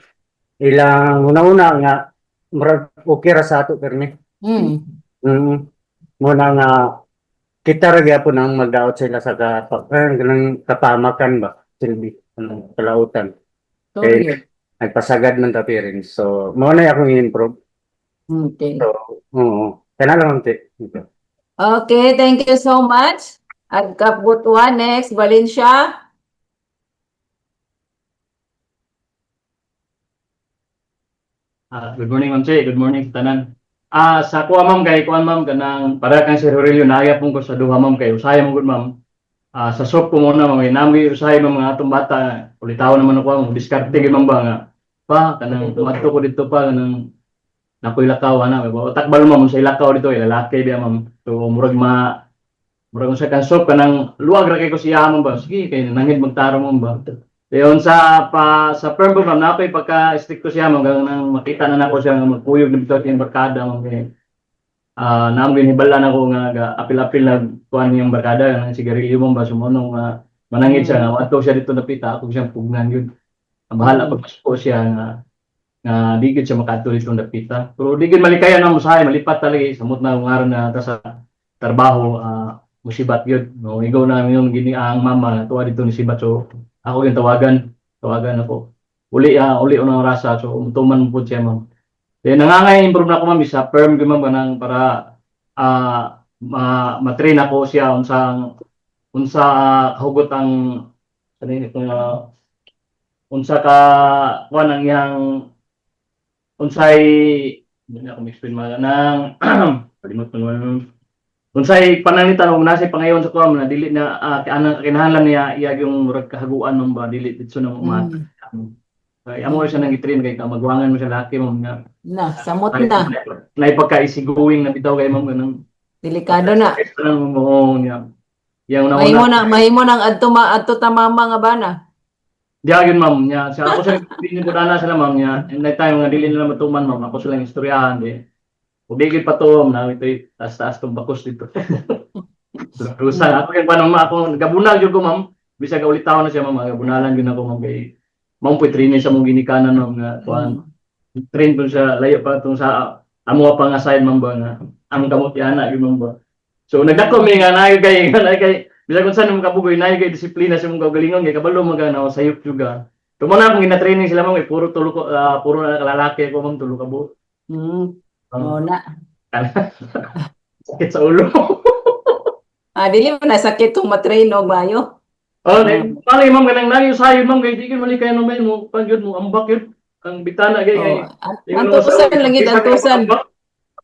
ilang una-una nga mura okay ra sa ato permi. Muna nga kita ra gyapon ang mag-out sila sa kanang kapamakan ba silbi kanang kalautan. Okay. Nagpasagad man ta parents. So mo na akong i-improve. Okay. So, oo. Kaya lang Ma'am Che. Okay, thank you so much. At Butuan, next, Valencia. Good morning, Ma'am Che. Good morning, tanan. Sa kuha, ma'am, kay kuha, ma'am, kanang para kang si Aurelio, naaya pong ko sa duha, ma'am, kay usaya mo, good, ma'am. Sa shop ko muna, ma'am, nami usaya, ma'am, mga atong bata, ulitaw naman ako, ma'am, diskarte, ma'am, ba, nga, kanang tumadto ko dito pa, kanang, nakoy lakaw, takbal, ma'am, sa ilakaw dito, lalaki, biya, ma'am. So, murag sa kan shop, kanang, luwag ra kay ko siya, ma'am, ba, sige, kay nangid magtaro, ma'am, ba. Dayon sa firm ko, ma'am, napay pagka-stick ko siya, ma'am, nang makita na nako siya nga magpuyog na bitaw yung barkada, ma'am. Namin hibalan ako nga apil-apil na kuan yung barkada ng sigarilyo, ma'am, ba sumonong manangit siya nga ato siya dito napita ako siyang pugnan yun. Ang bahala pagpasok siya nga digid siya makadto dito napita. Pero digid malikayan na musahay malipat talaga samot na ngaron na ta sa trabaho musibat yun. No, igaw na yung gini ang mama tuwa dito ni sibat, so ako yung tawagan ako. Uli unang rasa, so umutuman po siya, ma'am. Then nangangay-improve na ako, ma'am, sa firm ko, ma'am, para matrain ako siya unsa hugot ang unsa ka kuan ang iyang unsay hindi ako explain nang palimot ko naman unsay panangitan o nasay pangayon sa kuan na dili na kinahanglan niya iya yung murag kahaguan ng ba dili ditso na Kay amo siya nang i-train kay magwangan mo siya laki ma'am nga. Na, samot na. Naipagkaisiguing na bitaw kay ma'am ganun. Delikado na. Kanang mo niya. Yang Mahimo nang adto ta mama nga bana. Di agin ma'am niya. Siya ako sa hindi ko na sila ma'am niya. And that time nga dili nila matuman ma'am. Ako sila istoryahan di. Ubigil pa to na ito taas-taas tong bakos dito. Rusa ako kay paano ako gabunal jud ko ma'am. Bisag ulit taon na siya ma'am. Gabunalan gyud ako ma'am kay ma'am po train sa mong ginikanan ma'am nga kuan. Train ko siya layo pa tong sa amo pa nga side ma'am ba nga ang kamot yana gyud ma'am ba. So nagdako mi nga naay kay bisag kung saan mo kabugoy naay kay disiplina sa mong kagalingon kay kabalo man na sayop juga. Tumana akong gina-training sila ma'am puro tulo ko puro na lalaki ko ma'am tulo ka bu. Oo na. Sakit sa ulo. Dili mo na sakit kung matrain og mayo. Oh, pare ma'am kanang layo sayo ma'am kay di ka mali kay no mo pagyud mo ambak yun ang bitana kay Antusan lang yun,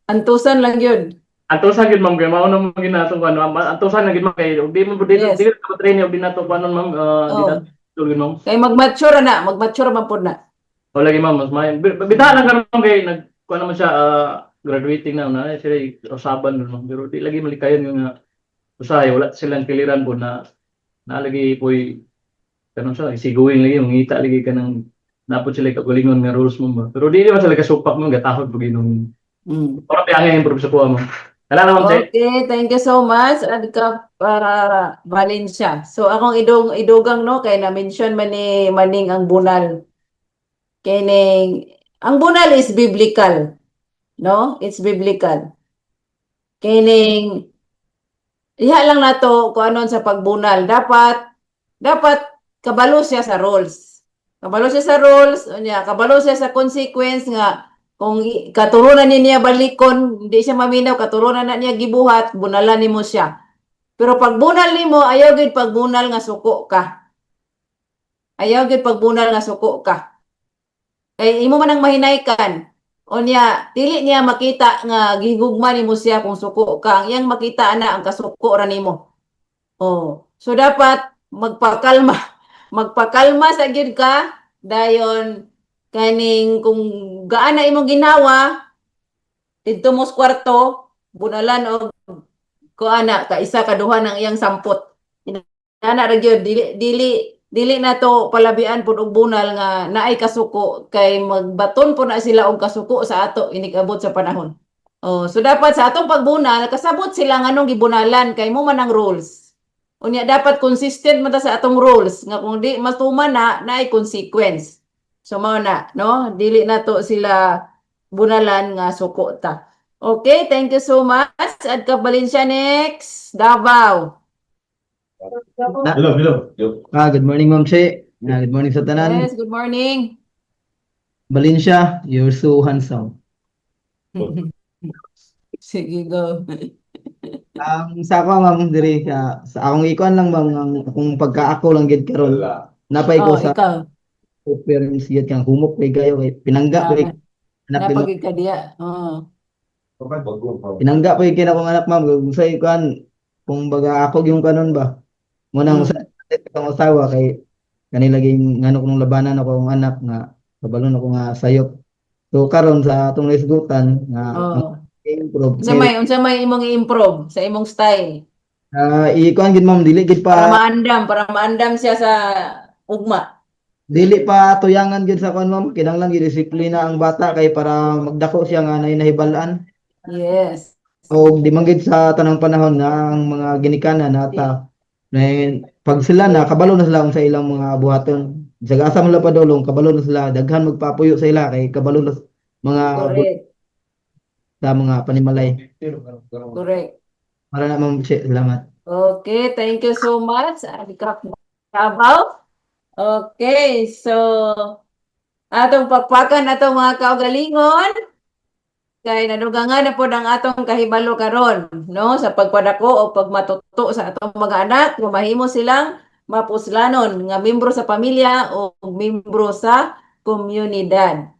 antusan lang yun. Antusan gid ma'am kay mao na mo ginatong kuno antusan lang gid ma'am kay di mo di Yes. ka train og dinato kuno ma'am di na tulog ma'am. Kay magmature man pud na. O lagi ma'am mas may bitahan lang karon kay nag kuno naman siya graduating na sila usaban ma'am pero di lagi malikayon yung usahay wala silang kiliran po na nalagi po'y kanang siya siguing lagi mangita lagi ka ng napod sila kagalingon nga rules mo ba pero di naman sila kasupak mo gatahod pag inom para piangay improve sa kuha mo kala naman Okay, thank you so much. Adka para Valencia. So akong idugang no kay na-mention man ni Maning ang bunal. Kining ang bunal is biblical. No? It's biblical. Kining iha lang nato kung anon sa pagbunal. Dapat kabalo siya sa rules. Kabalo siya sa rules, kabalo siya sa consequence nga kung katurunan niya balikon, hindi siya maminaw, katurunan na niya gibuhat, bunalan nimo siya. Pero pag bunal nimo, ayaw gid pagbunal nga suko ka. Ayaw gid pagbunal nga suko ka. Kay imo man ang mahinaykan. Unya, dili niya makita nga gihugma nimo siya kung suko ka. Ang iyang makita ana ang kasuko ra nimo. Oh, so dapat magpakalma. Magpakalma sa gid ka dayon kaning kung gaana imong ginawa didto mo sa kwarto bunalan og kuana ka isa kaduha ng iyang sampot. Ana ra gyud dili na to palabian pud og bunal nga naay kasuko kay magbaton po na sila og kasuko sa ato inig-abot sa panahon. Oh, so dapat sa atong pagbunal kasabot sila nganong gibunalan kay mo man ang rules. Unya dapat consistent man ta sa atong rules nga kung di matuman na naay consequence. So mao na no dili na to sila bunalan nga suko ta. Okay, thank you so much. Adka Valencia next, Davao. Hello. Good morning, Ma'am Che. Good morning sa tanan. Yes, good morning. Valencia, you're so handsome. Sige, go. Sa ako, Ma'am, diri sa akong ikuan lang, Ma'am, ang akong pagkaako lang gid karon. Napay ko sa Ikaw. parents gid kang humok kay gayo kay pinangga ko Napagid ka diya. pinangga ko kay akong anak, Ma'am. Sa ikuan kung baga ako yung kanon ba. Munang sa itong asawa kay kanilaging ngano kung labanan ako ang anak nga kabalon ako nga sayop. So karon sa atong lisgutan nga improve. Unsa may imong i-improve sa imong style? Ikuan gid, Ma'am, dili gid Para pa maandam siya sa ugma. dili pa tuyangan gid sa kon, Ma'am. Kinahanglan gid disiplina ang bata kay para magdako siya nga nahibalaan. Yes. O di man gid sa tanang panahon nga ang mga ginikanan nata pag sila na kabalo na sila sa ilang mga buhaton. Sagasa man pa dolong kabalo na sila daghan magpapuyo sa ila kay kabalo na mga Correct. sa mga panimalay. Correct. Para na, Ma'am Che, salamat. Okay, thank you so much. Adikak Davao. Okay, so atong pakpakan atong mga kaugalingon kay nadugangan na pod ang atong kahibalo karon no sa pagpadako o pagmatuto sa atong mga anak nga mahimo silang mapuslanon nga membro sa pamilya o membro sa komunidad.